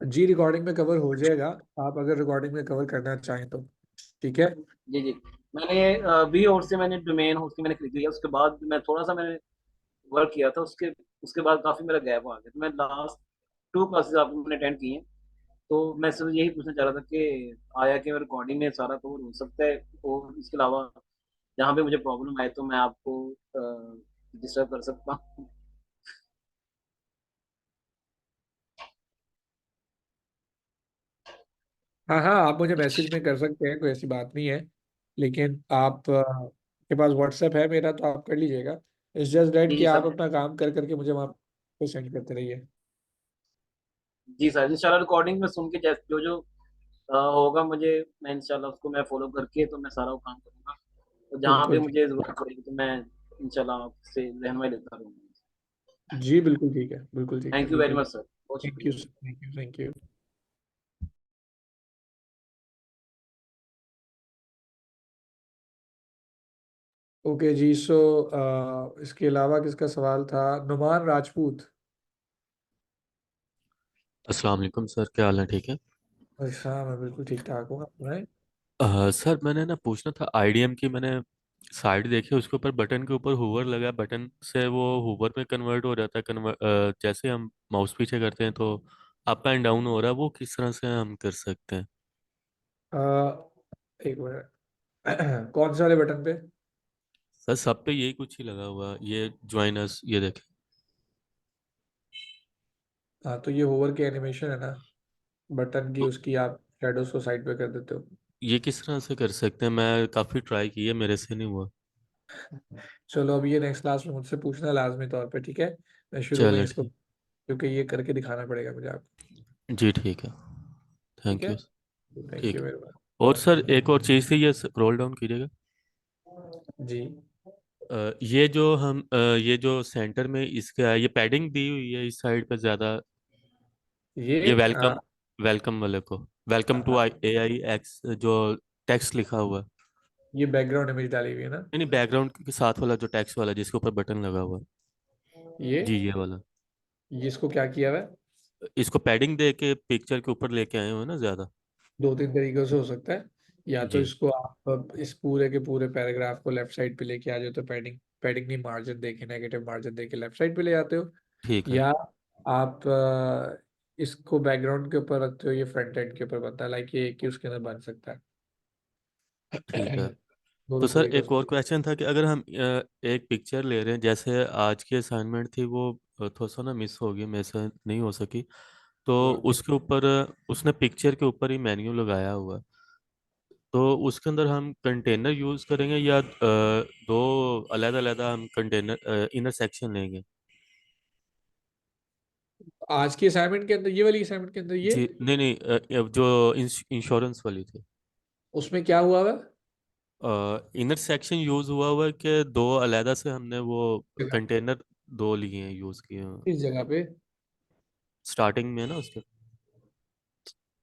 जी रिकॉर्डिंग में कवर हो जाएगा, आप अगर रिकॉर्डिंग में कवर करना चाहें तो। ठीक है। जी जी। मैंने बी और से मैंने डोमेन होस्टिंग मैंने खरीद लिया। उसके बाद मैं थोड़ा सा मैंने वर्क किया था। उसके उसके बाद काफ़ी मेरा गैप आ गया। तो मैं लास्ट 2 क्लासेस आपको मैंने अटेंड की हैं। तो मैं सिर्फ यही पूछना चाह रहा था कि आया कि रिकॉर्डिंग में सारा कवर हो सकता है, और इसके अलावा जहाँ पे मुझे प्रॉब्लम आए तो मैं आपको डिस्टर्ब कर सकता हूँ। हाँ हाँ, आप मुझे मैसेज में कर सकते हैं, कोई ऐसी बात नहीं है। लेकिन आप के पास व्हाट्सएप है मेरा, तो आप कर लीजिएगा। इट्स जस्ट जी दैट कि जी आप सर। अपना काम कर करके मुझे वहाँ पे सेंड करते रहिए। जी सर, इंशाल्लाह रिकॉर्डिंग में सुन के जैसे जो जो होगा मुझे, मैं इंशाल्लाह उसको मैं फॉलो करके तो मैं सारा वो काम करूँगा। तो जहाँ पे बिल्कुल ठीक। मुझे ज़रूरत पड़ेगी तो मैं इंशाल्लाह आपसे रहनुमाई लेता रहूँगा। जी बिल्कुल ठीक है, बिल्कुल ठीक है, थैंक यू वेरी बिल्कुल। मच सर, बहुत थैंक यू, शुक्रिया। Thank you, thank you. Okay जी, सो इसके अलावा किसका सवाल था? नुमान राजपूत। अस्सलाम वालेकुम सर, क्या हाल है? ठीक है। अच्छा, मैं बिल्कुल ठीक ठाक हूँ, आप सुनाएं। सर मैंने ना पूछना था, आईडीएम की मैंने साइट देखी, उसके ऊपर बटन के ऊपर हुवर लगा है, बटन से वो हुवर में कन्वर्ट हो जाता है। जैसे हम माउस पीछे करते हैं तो अप एंड डाउन हो रहा है, वो किस तरह से हम कर सकते हैं? अ, एक मिनट। कौन से वाले बटन पे? सर सब पे यही कुछ ही लगा हुआ है, ये ज्वाइनस, ये देखें। हाँ, तो ये होवर की एनिमेशन है ना, बटन की, तो उसकी आप शेडोज को साइड पे कर देते हो। ये किस तरह से कर सकते हैं? मैं काफ़ी ट्राई की है, मेरे से नहीं हुआ। चलो, अभी ये नेक्स्ट क्लास में मुझसे पूछना लाजमी तौर पे, ठीक है? मैं शुरू में चलो इसको, ठीक। क्योंकि ये करके दिखाना पड़ेगा मुझे आपको। जी ठीक है। ठीक थैंक है। यू। थैंक ठीक यू है। Very much. और सर एक और चीज़ थी, ये स्क्रॉल डाउन कीजिएगा। जी। ये जो सेंटर में इसका ये पैडिंग दी हुई है इस साइड पे ज़्यादा, ये ये आ, वेलकम, वेलकम वाले को, welcome to uh, AI X जो टेक्स्ट लिखा हुआ है। ये बैकग्राउंड इमेज डाली हुई है ना? नहीं नहीं, बैकग्राउंड के साथ वाला जो टेक्स्ट वाला जिसके ऊपर बटन लगा हुआ है। ये जी ये वाला। इसको क्या किया हुआ है? इसको पैडिंग दे के पिक्चर के ऊपर लेके आए हुए हैं ना ज़्यादा। दो तीन तरीकों से हो सकता है। या तो जी इसको आप इस पूरे के पूरे पैराग्राफ को लेफ्ट साइड पे लेके आ जाओ, तो पैडिंग पैडिंग नहीं, मार्जिन देके, नेगेटिव मार्जिन देके लेफ्ट साइड पे ले जाते हो। ठीक है। या आप इसको बैकग्राउंड के ऊपर रखते हो, ये फ्रंट एंड के ऊपर बनता है, लाइक ये एक ही उसके अंदर बन सकता ठीक है। है। तो दोनों सर तरीकों एक से। और क्वेश्चन था कि अगर हम एक पिक्चर ले रहे हैं, जैसे आज की असाइनमेंट थी वो थोड़ा सा ना मिस हो गई, मेरे से नहीं हो सकी। तो कोई बात नहीं। उसके ऊपर उसने पिक्चर के ऊपर ही मेन्यू लगाया हुआ है। तो उसके अंदर हम कंटेनर यूज करेंगे या दो अलग अलग हम कंटेनर इनर सेक्शन लेंगे? आज की असाइनमेंट के अंदर, ये वाली असाइनमेंट के अंदर ये, जी नहीं नहीं, जो इंश्योरेंस वाली थी, उसमें क्या हुआ हुआ इनर सेक्शन यूज हुआ हुआ है कि दो अलहदा से हमने वो है? कंटेनर दो लिए हैं, यूज किए हैं इस जगह पे, स्टार्टिंग में ना उसके।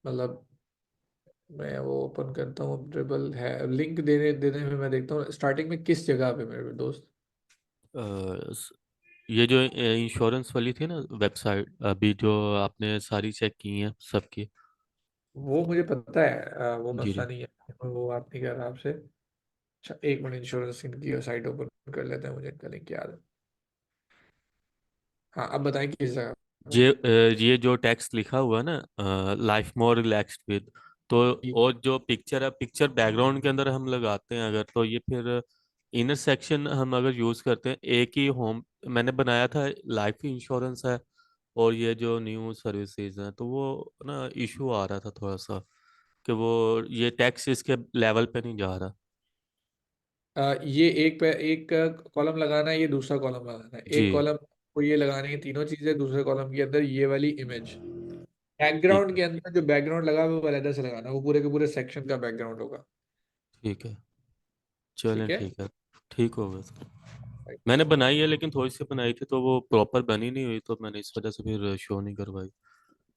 मतलब मैं वो ओपन करता हूँ, ट्रिबल है लिंक देने देने में, मैं देखता हूँ स्टार्टिंग में किस जगह पे मेरे दोस्त। अ, स- ये जो इंश्योरेंस वाली थी ना वेबसाइट, अभी जो आपने सारी चेक की हैं सबकी। वो मुझे पता है, वो जी मसला जी। नहीं है, वो बात नहीं कर रहा आपसे। अच्छा एक मिनट, इंश्योरेंस की साइट ओपन कर लेते हैं, मुझे इनका लिंक याद है। हाँ अब बताएं किस जगह पे। ये जो टेक्स्ट लिखा हुआ है ना, लाइफ मोर रिलैक्स्ड विद, तो और जो पिक्चर है, पिक्चर बैकग्राउंड के अंदर हम लगाते हैं अगर, तो ये फिर इनर सेक्शन हम अगर यूज करते हैं एक ही होम, मैंने बनाया था लाइफ इंश्योरेंस है और ये जो न्यू सर्विसेज हैं, तो वो ना इशू आ रहा था थोड़ा सा कि वो ये टैक्स इसके लेवल पे नहीं जा रहा। ये एक पे एक कॉलम लगाना है, ये दूसरा कॉलम लगाना है, जी एक कॉलम को ये लगाने की तीनों चीजें, दूसरे कॉलम के अंदर ये वाली इमेज, ठीक बैकग्राउंड है। के अंदर जो बैकग्राउंड लगा हुआ है वो अलग से लगाना है, वो पूरे के पूरे सेक्शन का बैकग्राउंड होगा। ठीक है, चलें ठीक है। ठीक है, ठीक होगा सर। मैंने बनाई है लेकिन थोड़ी सी बनाई थी तो वो प्रॉपर बनी नहीं हुई, तो मैंने इस वजह से फिर शो नहीं करवाई।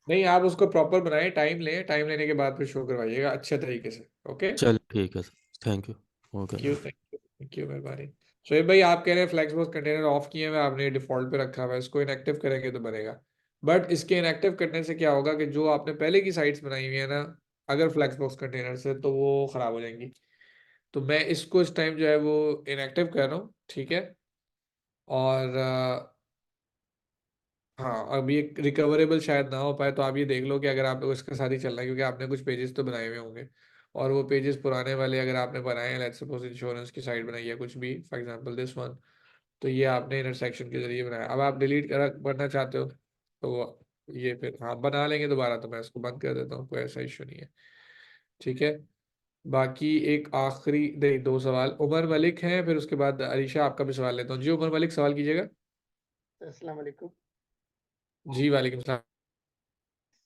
नहीं आप उसको प्रॉपर बनाए, टाइम लें, टाइम लेने के बाद फिर शो करवाइएगा अच्छे तरीके से। ओके। चल ठीक है सर, थैंक यू। ओके। क्यों, थैंक यू, मेहरबानी। शोएब भाई आप कह रहे हैं फ्लेक्सबॉक्स कंटेनर ऑफ किए हुए आपने, डिफॉल्ट पे रखा हुआ है, इसको इनएक्टिव करेंगे तो बनेगा। बट इसके इनएक्टिव करने से क्या होगा कि जो आपने पहले की साइट्स बनाई हुई है ना, अगर फ्लेक्सबॉक्स कंटेनर से, तो वो खराब हो जाएंगी। तो मैं इसको इस टाइम जो है वो इनएक्टिव कर रहा हूँ, ठीक है। और हाँ अब ये रिकवरेबल शायद ना हो पाए, तो आप ये देख लो कि अगर आप लोग इसके साथ ही चलना है, क्योंकि आपने कुछ पेजेस तो बनाए हुए होंगे, और वो पेजेस पुराने वाले अगर आपने बनाए हैं, लेट्स सपोज इंश्योरेंस की साइट बनाई है कुछ भी, फॉर एग्जांपल दिस वन, तो ये आपने इंटरसेक्शन के जरिए बनाया, अब आप डिलीट कर करना चाहते हो तो ये फिर हाँ बना लेंगे दोबारा, तो मैं इसको बंद कर देता हूँ, कोई ऐसा इशू नहीं है। ठीक है। बाकी एक आखिरी नहीं, दो सवाल उमर मलिक हैं, फिर उसके बाद अलीशा आपका भी सवाल लेता हूँ। जी उमर मलिक सवाल कीजिएगा। अस्सलाम वालेकुम। जी वालेकुम सलाम।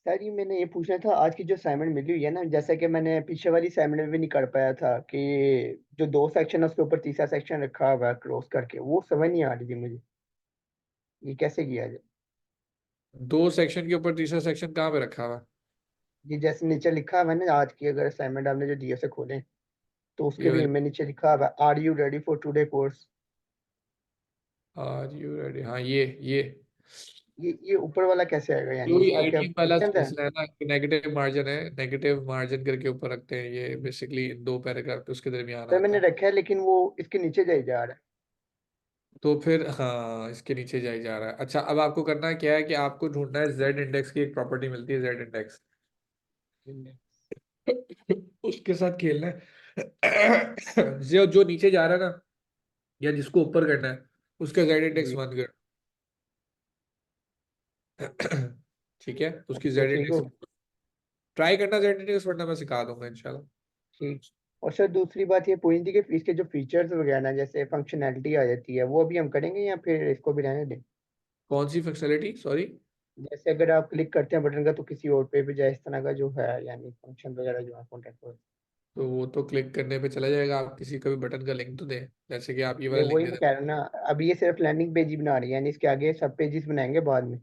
सर ये मैंने ये पूछना था, आज की जो असाइनमेंट मिली हुई है ना, जैसा कि मैंने पीछे वाली असाइनमेंट में भी नहीं कर पाया था कि जो दो सेक्शन है उसके ऊपर तीसरा सेक्शन रखा हुआ है क्रॉस करके, वो समझ नहीं आ रही थी मुझे, ये कैसे किया जाए। दो सेक्शन के ऊपर तीसरा सेक्शन कहाँ पे रखा हुआ है? ये जैसे नीचे लिखा हुआ है ना, आज की अगर असाइनमेंट आपने जो दिए से खोले तो उसके ये भी वाली, में नीचे लिखा हुआ है are you ready for today course. Are you ready, हाँ ये ये ऊपर वाला कैसे आएगा, यानी वही इसका क्या आईटीएम वाला क्वेश्चन है। सिलसिला है ना कि नेगेटिव मार्जिन है, नेगेटिव मार्जिन करके ऊपर रखते हैं, ये बेसिकली दो पैराग्राफ के उसके दरमियान सर आता मैंने है। रखा है लेकिन वो इसके नीचे जाई जा रहा तो फिर हाँ इसके नीचे जाई जा रहा है। अच्छा अब आपको करना क्या है कि आपको ढूंढना है जेड इंडेक्स की एक प्रॉपर्टी मिलती है, जेड इंडेक्स, है। उसके साथ खेलना है। जो जो नीचे जा रहा है ना, या जिसको ऊपर करना है, उसका जेड इंडेक्स जी। वन कर। ठीक है, उसकी अच्छा जेड ठीक हो। इंडेक्स ट्राई करना, जेड इंडेक्स वरना मैं सिखा दूंगा इंशाल्लाह। ठीक। और सर दूसरी बात ये पूछनी थी कि इसके जो फीचर्स वगैरह ना, जैसे फंक्शनैलिटी आ जाती है, वो अभी हम करेंगे या फिर इसको भी रहने दें। कौन सी फंक्शनलिटी, सॉरी? जैसे अगर आप क्लिक करते हैं बटन का तो किसी और पे भी जाए, इस तरह का जो है यानी फंक्शन वगैरह जो है कॉन्टेक्ट पर। तो वो तो क्लिक करने पे चला जाएगा, आप किसी का भी बटन का लिंक तो दें, जैसे कि आप ये नहीं वाला लिंक वही दे मैं दें। कह रहा हूँ ना, अभी ये सिर्फ लैंडिंग पेज ही बना रही है, यानी इसके आगे सब पेजेस बनाएंगे बाद में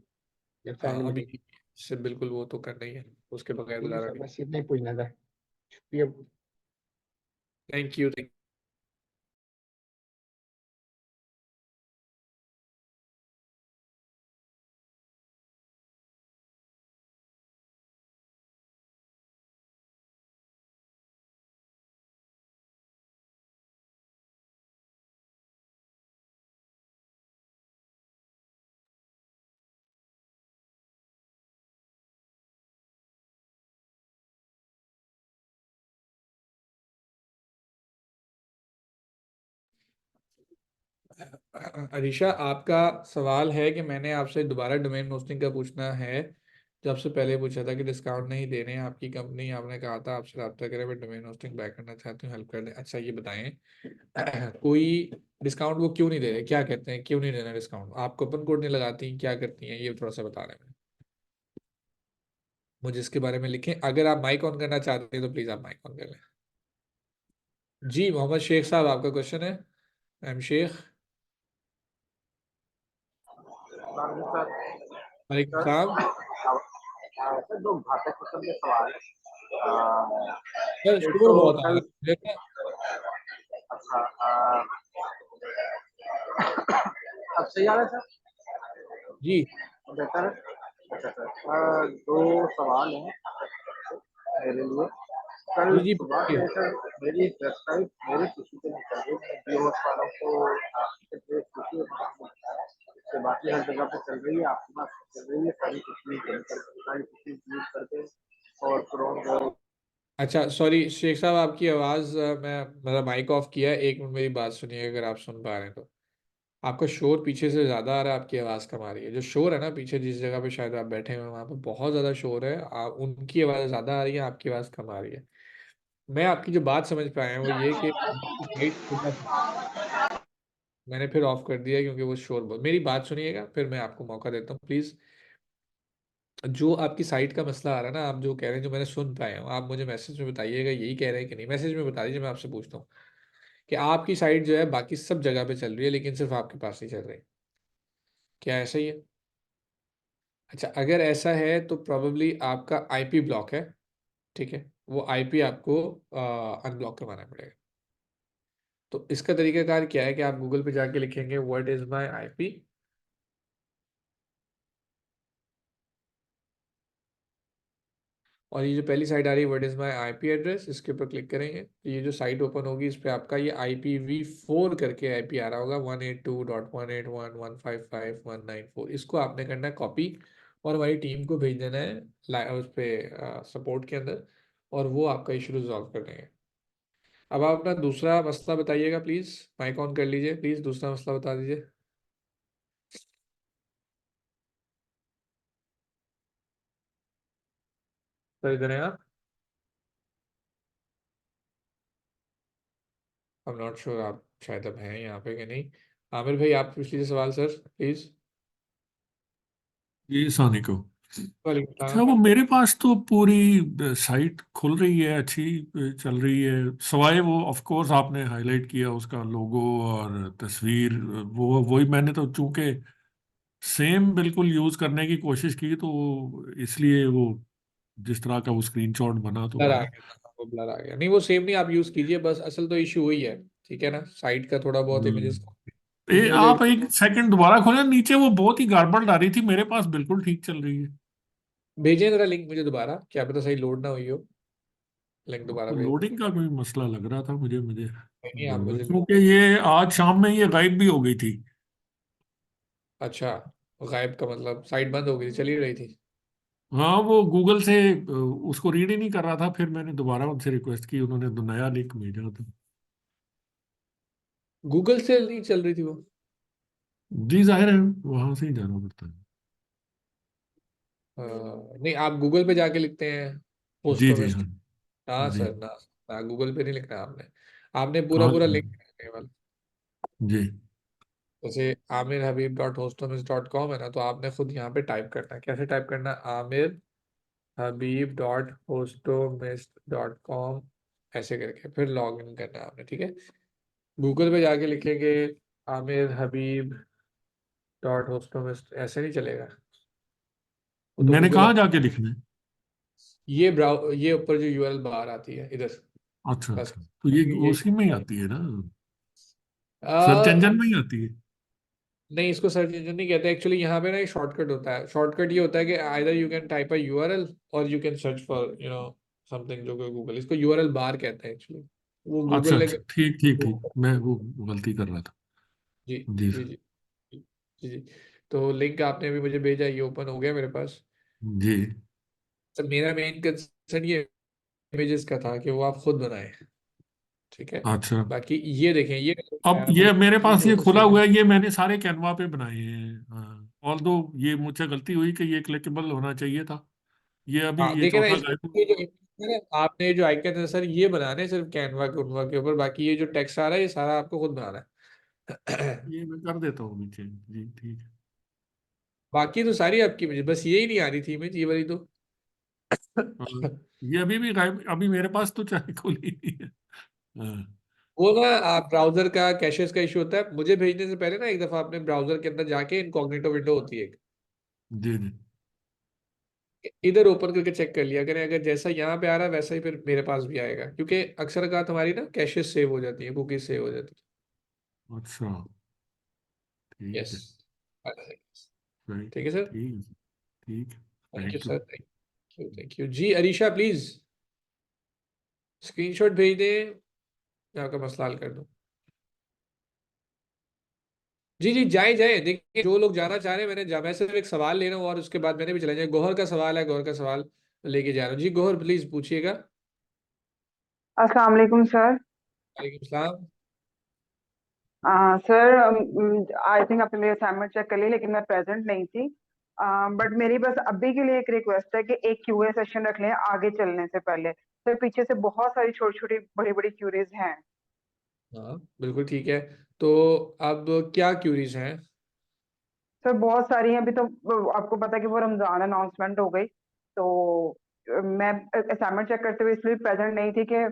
जब हाँ साइड अभी मिलेगी। से बिल्कुल वो तो करना ही है, उसके बगैर ठीक है गुजारा सर, नहीं। बस इतना ही पूछना था। शुक्रिया। Thank you. अरीशा आपका सवाल है कि मैंने आपसे दोबारा डोमेन होस्टिंग का पूछना है जब से पहले पूछा था कि डिस्काउंट नहीं दे रहे हैं आपकी कंपनी, आपने कहा था आपसे रब्ता करें, मैं डोमेन होस्टिंग बैक करना चाहती हूँ, हेल्प कर दें। अच्छा ये बताएं कोई डिस्काउंट वो क्यों नहीं दे रहे, क्या कहते हैं, क्यों नहीं देना डिस्काउंट? आप कूपन कोड नहीं लगाती, क्या करती हैं, ये थोड़ा सा बता रहे हैं मुझे, इसके बारे में लिखें। अगर आप माइक ऑन करना चाहते हैं तो प्लीज आप माइक ऑन कर लें। जी मोहम्मद शेख साहब, आपका क्वेश्चन है। एम शेख। सर वालेकुम सर सलाम। सर दो घातक किस्म के सवाल है। अ, सर एक शोर तो बहुत आ कल रहा है। अच्छा अब सही आ रहा है सर? जी बेहतर है। अच्छा सर दो सवाल हैं मेरे लिए। कल जी सुबह पूछिए। से सर मेरी वेबसाइट मेरी खुशी से नहीं चल रही, मैं जियो वालों को आपके खुशी से बाकी हर जगह पे चल रही है, आपके पास चल रही है, सारी खुशी सारी खुशी यूज करके और क्रोम जो अच्छा सॉरी शेख साहब, आपकी आवाज़ मैं मेरा माइक ऑफ किया है, एक मिनट मेरी बात सुनिए अगर आप सुन पा रहे हैं तो। आपका शोर पीछे से ज़्यादा आ रहा है, आपकी आवाज़ कम आ रही है। जो शोर है ना पीछे, जिस जगह पे शायद आप बैठे हुए हैं वहाँ पे बहुत ज़्यादा शोर है, आप उनकी आवाज़ ज़्यादा आ रही है, आपकी आवाज़ कम आ रही है। मैं आपकी जो बात समझ पाया हूँ वो ये कि मैंने फिर ऑफ कर दिया क्योंकि वो शोर बहुत। मेरी बात सुनिएगा फिर मैं आपको मौका देता हूँ प्लीज़। जो आपकी साइट का मसला आ रहा है ना, आप जो कह रहे हैं, जो मैंने सुन पाया हूँ, आप मुझे मैसेज में बताइएगा यही कह रहे हैं कि नहीं, मैसेज में बता दीजिए, मैं आपसे पूछता हूँ कि आपकी साइट जो है बाकी सब जगह पे चल रही है लेकिन सिर्फ आपके पास नहीं चल रही, क्या ऐसा ही है? अच्छा अगर ऐसा है तो प्रोबेबली आपका आईपी ब्लॉक है, ठीक है, वो आईपी आपको अनब्लॉक करवाना पड़ेगा। तो इसका तरीकाकार क्या है कि आप गूगल पे जाके लिखेंगे व्हाट इज माई आईपी, और ये जो पहली साइट आ रही है what is my IP address, इसके ऊपर क्लिक करेंगे तो ये जो साइट ओपन होगी इस पे आपका ये IPv4 करके आईपी आ रहा होगा, 182.181.155.194। इसको आपने करना है कॉपी और हमारी टीम को भेज देना है उस पे सपोर्ट के अंदर, और वो आपका इशू रिजॉल्व कर देंगे। अब आप अपना दूसरा मसला बताइएगा प्लीज़, माइक ऑन कर लीजिए प्लीज़, दूसरा मसला बता दीजिए। सर इधर हैं आप? आई एम नॉट श्योर, आप शायद अब हैं यहाँ पे कि नहीं। आमिर भाई आप पूछ लीजिए सवाल सर प्लीज़। ये सानी को। वालेकुम अच्छा, सलाम। वो मेरे पास तो पूरी साइट खुल रही है, अच्छी चल रही है, सवाए वो ऑफ कोर्स आपने हाईलाइट किया उसका लोगो और तस्वीर, वो वही मैंने तो चूंकि सेम बिल्कुल यूज करने की कोशिश की तो इसलिए वो जिस तरह का वो स्क्रीनशॉट बना तो ब्लर आ बना। गया था, वो ब्लर आ गया, नहीं वो सेम नहीं, आप यूज कीजिए बस, असल तो इशू वही है, ठीक है ना, साइट का थोड़ा बहुत इमेजेस आप इमेज एक सेकंड दोबारा खोलें, नीचे वो बहुत ही गड़बड़ आ रही थी, मेरे पास बिल्कुल ठीक चल रही है। भेजें जरा लिंक मुझे दोबारा, क्या पता सही लोड ना हुई हो, लिंक दोबारा तो भेज दें। लोडिंग का कोई मसला लग रहा था मुझे मुझे नहीं आप मुझे। क्योंकि ये आज शाम में ये गायब भी हो गई थी। अच्छा, गायब का मतलब साइट बंद हो गई थी, चली रही थी? हाँ, वो गूगल से उसको रीड ही नहीं कर रहा था, फिर मैंने दोबारा उनसे रिक्वेस्ट की, उन्होंने तो नया लिंक भेजा था। गूगल से नहीं चल रही थी वो? जी जाहिर है वहां से ही जाना पड़ता है। नहीं आप गूगल पे जाके लिखते हैं जी जी पोस्टोमिस्ट। हाँ। हाँ जी सर ना, ना गूगल पे नहीं लिखना आपने, आपने पूरा कहाँ पूरा से? लिंक लिखने वाला। जी। जैसे आमिर हबीब डॉट होस्टोमिस्ट डॉट कॉम है ना, तो आपने खुद यहाँ पे टाइप करना है, कैसे टाइप करना है, आमिर हबीब डॉट होस्टोमिस्ट डॉट कॉम, ऐसे करके फिर लॉग इन करना है आपने, ठीक है। गूगल पे जाके लिखेंगे आमिर हबीब डॉट होस्टोमिस्ट, ऐसे नहीं चलेगा, वो तो मैंने गूगल। कहाँ जाके लिखना है? ये ब्राउ ये ऊपर जो URL बाहर आती है इधर, अच्छा बस अच्छा, तो ये ये उसी में ही आती है ना, सर्च आ, इंजन में ही आती है। नहीं इसको सर्च इंजन नहीं कहते एक्चुअली, यहाँ पे ना एक शॉर्टकट होता है, शॉर्टकट ये होता है कि either you can type a URL और you can search for something, जो कि गूगल, इसको URL बार कहते हैं एक्चुअली, वो अच्छा गूगल ने। अच्छा, ठीक ठीक ठीक, मैं वो गलती कर रहा था। जी जी जी सर। जी जी जी। तो लिंक आपने अभी मुझे भेजा, ये ओपन हो गया मेरे पास। जी। सर मेरा मेन कंसर्न ये इमेजेस का था कि वो आप खुद बनाए, ठीक है। अच्छा, बाकी ये देखें, ये अब मुझे ये मेरे ये पास थोड़ा ये सा खुला सीन है। हुआ है, ये मैंने सारे कैनवा पे बनाए हैं, ऑल दो ये मुझसे गलती हुई कि ये क्लिकेबल होना चाहिए था। ये अभी हाँ ये देखिए ना, चौथा इसमें गाइड। ये जो आपने जो आइकन है सर, ये बनाने हैं सिर्फ कैनवा के उनवा के ऊपर, बाकी ये जो टेक्स्ट आ रहा है ये सारा आपको खुद बनाना है। ये मैं कर देता हूँ नीचे जी, ठीक है। बाकी तो सारी आपकी इमेज, बस यही नहीं आ रही थी इमेज ये वाली तो। हाँ, ये अभी भी गायब, अभी मेरे पास तो चाहे खुली नहीं है। हाँ, वो ना आप ब्राउजर का कैशेस का इशू होता है, मुझे भेजने से पहले ना एक दफा आपने ब्राउजर के अंदर जाके इनकॉग्निटो विंडो होती है एक, जी जी। इधर ओपन करके चेक कर लिया करें, अगर जैसा यहाँ पे आ रहा है वैसा ही फिर मेरे पास भी आएगा, क्योंकि अक्सर का हमारी ना कैशेस सेव हो जाती है, कुकीज सेव हो जाती अच्छा, है। ठीक यस, है। राइट। ठीक है सर। ठीक है। ठीक है। Thank you thank you. Sir, thank you ji. Arisha please screenshot भेज दें, मैं आपका मसला हल कर दूं। जी जी, जाए जाए, देखिए जो लोग जाना चाह रहे हैं, मैं सिर्फ एक सवाल ले रहा हूँ और उसके बाद मैंने भी चला जाए। गोहर का सवाल है, गोहर का सवाल लेके जा रहा हूँ जी। गोहर प्लीज पूछिएगा। अस्सलाम वालेकुम सर। वालेकुम सलाम। सर, आई थिंक आपने मेरी असाइनमेंट चेक कर ली, लेकिन मैं प्रेजेंट नहीं थी। बट मेरी बस अभी के लिए एक रिक्वेस्ट है कि एक क्यूए सेशन रख लें आगे चलने से पहले। सर पीछे से बहुत सारी छोटी छोटी बड़ी बड़ी क्यूरीज हैं। हाँ बिल्कुल ठीक है। तो अब क्या क्यूरीज हैं? सर बहुत सारी हैं। अभी तो आपको पता है कि वो रमजान अनाउंसमेंट हो गई, तो मैं असाइनमेंट चेक करते हुए इसलिए प्रेजेंट नहीं थी कि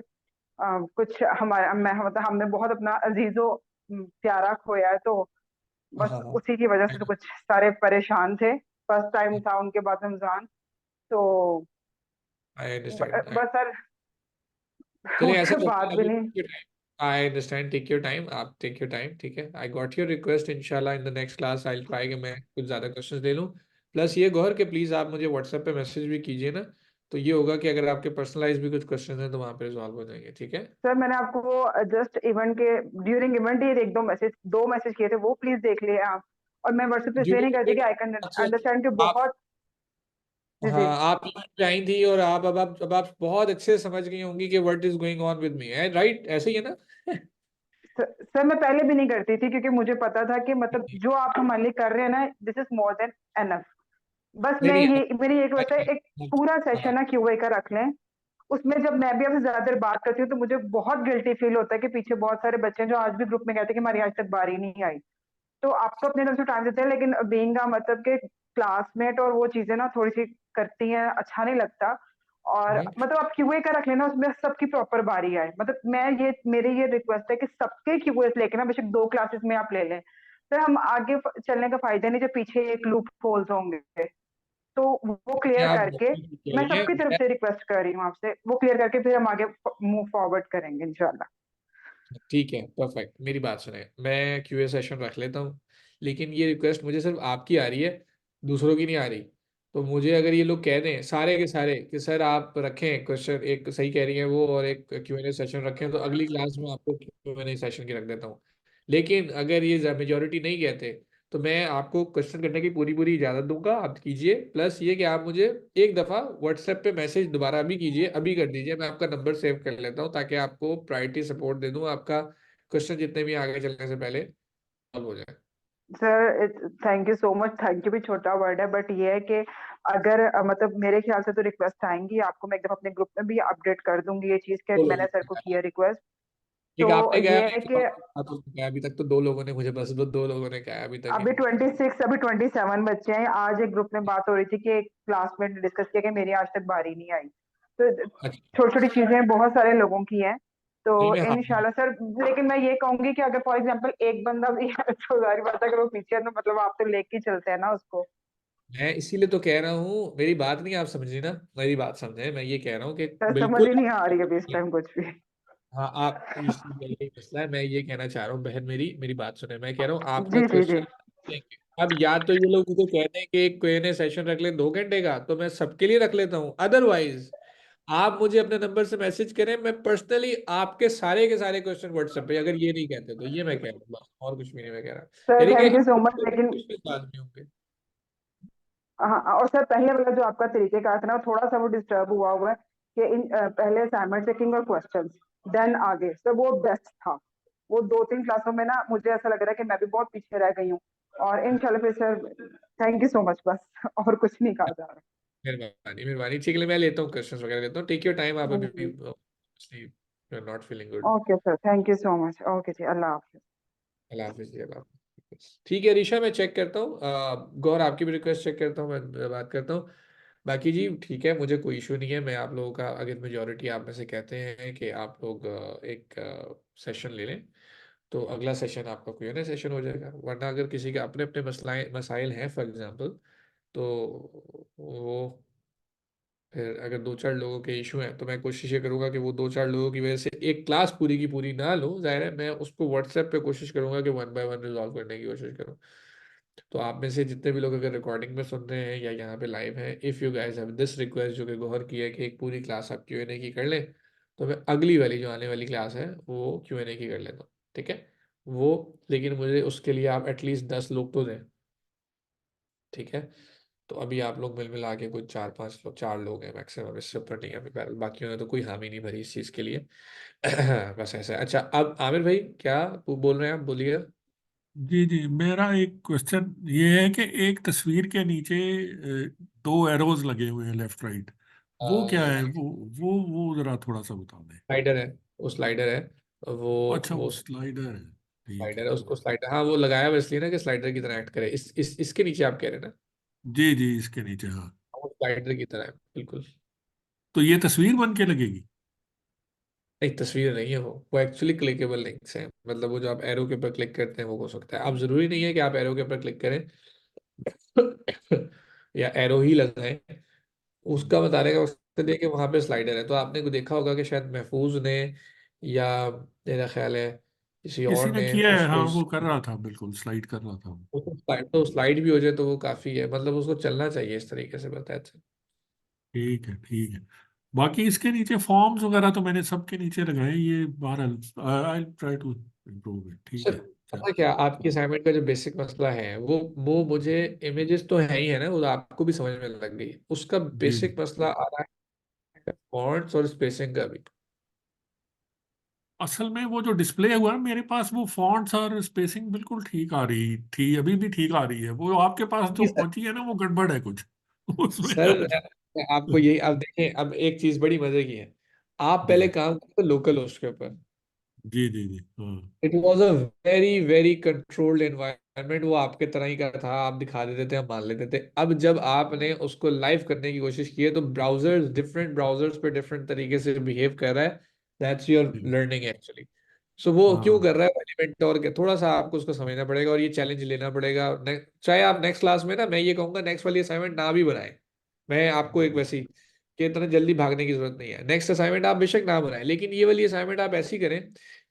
कुछ हमारा मैं मतलब हमने बहुत अपना अजीजो प्यारा खोया है, तो हाँ बस हाँ उसी की वजह से तो कुछ सारे परेशान थे। फर्स्ट टाइम था उनके बाद रमजान, तो आई अंडरस्टैंड। बस सर चलिए ऐसा उसके करते बाद हैं भी अभी, नहीं। I understand, take your time, आप टेक योर टाइम, ठीक है। आई गॉट योर रिक्वेस्ट, इंशाल्लाह in the next class I try कि मैं कुछ ज़्यादा क्वेश्चंस ले लूँ। प्लस ये गौर के प्लीज़ आप मुझे व्हाट्सएप पे मैसेज भी कीजिए ना, तो ये होगा कि अगर आपके पर्सनलाइज भी कुछ क्वेश्चन हैं तो वहाँ पे रिजॉल्व हो जाएंगे, ठीक है। सर मैंने आपको जस्ट इवेंट के ड्यूरिंग इवेंट ही एक दो मैसेज किए थे, वो प्लीज देख लिए आप। और मैं व्हाट्सएप पे इसलिए नहीं करती कि आई कैन अच्छा अंडरस्टैंड कि आप, बहुत। जी जी। हाँ आप event पे आई थी और आप अब आप बहुत अच्छे से समझ गई होंगी कि what is going on with me, है राइट, ऐसे ही है ना? सर मैं पहले भी नहीं करती थी, क्योंकि मुझे पता था कि मतलब नहीं जो आप हमारे लिए कर रहे हैं ना, this is more than enough. बस नहीं मैं नहीं, ये मेरी एक वैसे एक पूरा सेशन हाँ, ना क्यूए का रख लें। उसमें जब मैं भी आपसे ज्यादा देर बात करती हूँ तो मुझे बहुत गिल्टी फील होता है कि पीछे बहुत सारे बच्चे हैं जो आज भी ग्रुप में कहते हैं कि हमारी आज तक बारी नहीं आई। तो आप तो अपने तरफ से टाइम देते हैं, लेकिन बीइंग मतलब के क्लासमेट और वो चीजें ना थोड़ी सी करती हैं, अच्छा नहीं लगता। और नहीं मतलब आप क्यूए का रख लेना, उसमें सबकी प्रॉपर बारी आए। मतलब मैं ये मेरी ये रिक्वेस्ट है कि सबके क्यूए लेके ना बेशक दो क्लासेस में आप ले लें, फिर हम आगे चलने का फायदा नहीं जब पीछे एक लूप होल्स होंगे। तो वो नहीं, क्लियर आप करके, बिल्कुल ठीक कह मैं रही सबकी तरफ हैं। से रिक्वेस्ट कर रही हूँ आपसे, वो क्लियर करके फिर हम आगे मूव फॉरवर्ड करेंगे इंशाल्लाह। ठीक है, परफेक्ट, मेरी बात सुने, मैं क्यूए सेशन रख लेता हूँ, लेकिन ये रिक्वेस्ट मुझे सिर्फ आपकी आ रही है, दूसरों की नहीं आ रही। तो मुझे अगर ये लोग कह दें सारे के सारे कि सर आप रखें क्वेश्चन, एक सही कह रही है वो, और एक क्यूएनए सेशन रखें, तो अगली क्लास में आपको क्यूएनए सेशन की रख देता हूँ। लेकिन अगर ये मेजोरिटी नहीं कहते तो मैं आपको क्वेश्चन करने की पूरी पूरी इजाज़त दूंगा, आप कीजिए। प्लस ये कि आप मुझे एक दफ़ा व्हाट्सएप पे मैसेज दोबारा भी कीजिए, अभी कर दीजिए, मैं आपका नंबर सेव कर लेता हूँ ताकि आपको प्रायोरिटी सपोर्ट दे दूँ, आपका क्वेश्चन जितने भी आगे चलने से पहले सॉल्व हो जाए। Sir thank you so much. Thank you भी छोटा वर्ड है, बट ये है कि अगर मतलब मेरे ख्याल से तो रिक्वेस्ट आएंगी आपको, मैं एक दफा अपने ग्रुप में भी अपडेट कर दूंगी ये चीज कि दो मैंने लोगों सर ने को कहा, किया रिक्वेस्ट। एक तो आपने कहा, ये है एक कि आपने कहा, अभी तक तो दो लोगों ने मुझे, बस दो लोगों ने कहा अभी तक। अभी 26 अभी 27 बच्चे हैं। आज एक ग्रुप में बात हो रही थी कि एक क्लासमेट ने डिस्कस किया कि मेरी आज तक बारी नहीं आई। तो अच्छा, छोटी छोटी चीजें बहुत सारे लोगों की हैं। तो नहीं मैं, हाँ इंशाल्लाह सर, लेकिन मैं ये कहूंगी कि अगर फॉर एग्जांपल एक बंदा भी है तो जाहिर बात है, अगर वो पीछे है तो मतलब आप तो लेके ही चलते हैं ना उसको। मैं इसीलिए तो कह रहा हूँ, मेरी बात नहीं आप समझी ना, मेरी बात समझे, मैं ये कह रहा हूँ कि सर समझ बिल्कुल। ही नहीं आ रही अभी इस टाइम कुछ भी। हाँ आप, इसलिए यही मसला है, मैं ये कहना चाह रहा हूँ बहन, मेरी बात सुने, मैं कह रहा हूँ आपका जी जी जी। क्वेश्चन लेंगे। अब या तो ये लोग मुझे कहते हैं कि एक क्वेश्चन सेशन रख ले 2 घंटे का, तो मैं सबके लिए रख लेता हूँ, अदरवाइज आप मुझे अपने नंबर से मैसेज करें, मैं पर्सनली आपके सारे के सारे क्वेश्चन व्हाट्सएप पे, अगर ये नहीं कहते तो, ये मैं कह रहा हूँ बस, और कुछ भी नहीं मैं कह रहा। सर यानी कि थैंक यू सो मच, लेकिन क्वेश्चन लाजमी होंगे। हाँ, और सर पहले वाला जो आपका तरीकेकार था ना, थोड़ा सा वो डिस्टर्ब हुआ हुआ है कि पहले असाइनमेंट चेकिंग और क्वेश्चंस देन आगे, सर वो बेस्ट था। वो दो तीन क्लासों में ना मुझे ऐसा लग रहा है कि मैं भी बहुत पीछे रह गई हूँ। और इंशाल्लाह फिर sir, thank you so much, बस और कुछ नहीं कहा जा रहा। मेहरबानी मेहरबानी। ठीक है, मैं लेता हूँ क्वेश्चंस वगैरह लेता हूँ। टेक योर टाइम, आप हाँ अभी जी। You are not feeling good. Okay sir, thank you so much. Okay जी, अल्लाह हाफिज। अल्लाह हाफिज जी, अल्लाह हाफिज। ठीक है ऋषा, मैं चेक करता हूँ। गौर, आपकी भी रिक्वेस्ट चेक करता हूँ, मैं बात करता हूँ। बाकी जी ठीक है, मुझे कोई इशू नहीं है। मैं आप लोगों का, अगर मेजोरिटी आप में से कहते हैं कि आप लोग एक सेशन ले लें, तो अगला सेशन आपका Q&A सेशन हो जाएगा। वरना अगर किसी के अपने अपने मसलाएं मसाइल हैं फॉर एग्जांपल, तो वो फिर अगर दो चार लोगों के इशू हैं, तो मैं कोशिश ये करूंगा कि वो दो चार लोगों की वजह से एक क्लास पूरी की पूरी ना लूँ। जाहिर है मैं उसको व्हाट्सएप पे कोशिश करूंगा कि वन बाय वन रिजॉल्व करने की कोशिश करूँ। तो आप में से जितने भी लोग अगर रिकॉर्डिंग में सुन रहे हैं या यहाँ पे लाइव हैं, if you guys have this request, जो कि गौहर की है कि एक पूरी क्लास आप Q&A की कर लें, तो मैं अगली वाली जो आने वाली क्लास है वो Q&A की कर लेता हूँ। ठीक है वो, लेकिन मुझे उसके लिए आप एटलीस्ट 10 लोग तो दें। ठीक है, तो अभी आप लोग मिल मिला के कुछ 4-5 लोग, 4 लोग हैं मैक्सिमम, इससे ऊपर नहीं है अभी पैरल। बाकियों ने तो कोई हामी नहीं भरी इस चीज़ के लिए। बस ऐसा है। अच्छा, अब आमिर भाई क्या बोल रहे हैं, आप बोलिए। जी जी, मेरा एक क्वेश्चन ये है कि एक तस्वीर के नीचे दो एरोज लगे हुए हैं लेफ्ट राइट, वो क्या है? वो जरा थोड़ा सा बता दें। स्लाइडर है, वो स्लाइडर है। वो अच्छा, वो वो स्लाइडर है। ठीक स्लाइडर है। है, उसको स्लाइडर, हाँ वो लगाया हुआ इसलिए ना कि स्लाइडर की तरह एक्ट करे। इसके नीचे आप कह रहे हैं ना? जी जी, इसके नीचे, हाँ। वो स्लाइडर की तरह है बिल्कुल। तो ये तस्वीर बन के लगेगी? एक तस्वीर नहीं है वो एक्चुअली क्लिकेबल लिंक्स हैं। मतलब वो जो आप एरो के ऊपर क्लिक करते हैं वो हो सकता है। आप जरूरी नहीं है कि आप एरो के ऊपर क्लिक करें या एरो ही लगाएं। उसका बताने का मकसद है कि वहां पे स्लाइडर है। तो आपने को देखा होगा कि शायद महफूज ने, या मेरा ख्याल है किसी किसी और ने ने किया है, हाँ, उसको वो कर रहा था, बिल्कुल स्लाइड कर रहा था वो। उसको स्लाइड, तो स्लाइड भी हो जाए तो वो काफी है। मतलब उसको चलना चाहिए इस तरीके से, बताया था। ठीक है, ठीक है। बाकी इसके नीचे फॉर्म्स वगैरह तो मैंने सबके नीचे लगाए, ये बहरहाल I try to improve it. ठीक सर है। चल। पता क्या, आपकी असाइनमेंट का जो बेसिक मसला है वो मुझे, इमेजेस तो है ही है ना, वो आपको भी समझ में लग गई। उसका जी जी। बेसिक मसला आ रहा है फॉन्ट्स और स्पेसिंग का भी। असल में वो जो डिस्प्ले हुआ है मेरे पास, वो फॉन्ट्स और स्पेसिंग बिल्कुल ठीक आ रही थी, अभी भी ठीक आ रही है। वो आपके पास जो नहीं सर, पहुंची है ना, वो गड़बड़ है कुछ उसमें सर आज। मैं आपको यही, अब देखें, अब एक चीज बड़ी मजे की है। आप पहले जी काम करते लोकल होस्ट के ऊपर। जी जी जी, हाँ। It was a very very controlled environment. वो आपके तरह ही का था, आप दिखा देते थे, हम मान लेते थे। अब जब आपने उसको लाइव करने की कोशिश की है, तो ब्राउजर्स, डिफरेंट ब्राउजर्स पे डिफरेंट तरीके से बिहेव कर रहा है। दैट्स योर जी, लर्निंग एक्चुअली। सो वो क्यों हाँ। कर रहा है एलिमेंट, और क्या थोड़ा सा आपको उसको समझना पड़ेगा और ये चैलेंज लेना पड़ेगा। चाहे आप नेक्स्ट क्लास में ना, मैं ये कहूंगा नेक्स्ट वाली असाइनमेंट ना भी बनाए। मैं आपको एक वैसी, कि इतना जल्दी भागने की जरूरत नहीं है। नेक्स्ट असाइनमेंट आप बेशक ना बनाए, लेकिन ये वाली असाइनमेंट आप ऐसी करें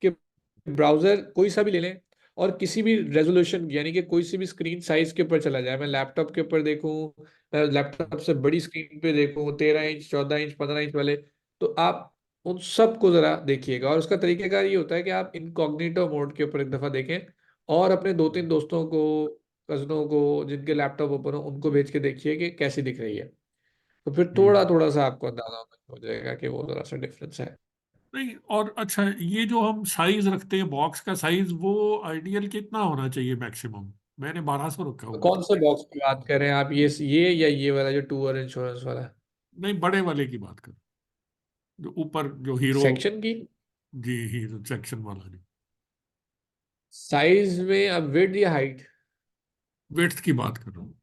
कि ब्राउजर कोई सा भी ले लें, और किसी भी रेजोल्यूशन, यानी कि कोई सी भी स्क्रीन साइज के ऊपर चला जाए। मैं लैपटॉप के ऊपर देखूं, मैं लैपटॉप से बड़ी स्क्रीन पे देखूं, 13 इंच, 14 इंच, 15 इंच वाले। तो आप उन सब को जरा देखिएगा। और उसका तरीकेकार ये होता है कि आप इनकॉग्निटो मोड के ऊपर एक दफा देखें, और अपने 2-3 दोस्तों को, कजनों को, जिनके लैपटॉप ओपन हो, उनको भेज के देखिए कि कैसी दिख रही है। तो फिर ठीक। थोड़ा थोड़ा सा आपको अंदाजा हो जाएगा कि वो जरा सा डिफरेंस है। नहीं, और अच्छा, ये जो हम साइज रखते हैं बॉक्स का साइज, वो आइडियल कितना होना चाहिए मैक्सिमम? मैंने 1200 रखा तो हुआ है। कौन से बॉक्स की बात कर रहे हैं आप, ये या ये वाला जो टूर इंश्योरेंस वाला? नहीं, बड़े वाले की बात कर, जो ऊपर जो हीरो। सेक्शन की जी, हीरो सेक्शन वाला जी। साइज में, अब विड्थ या हाइट? विड्थ की बात कर रहा हूँ।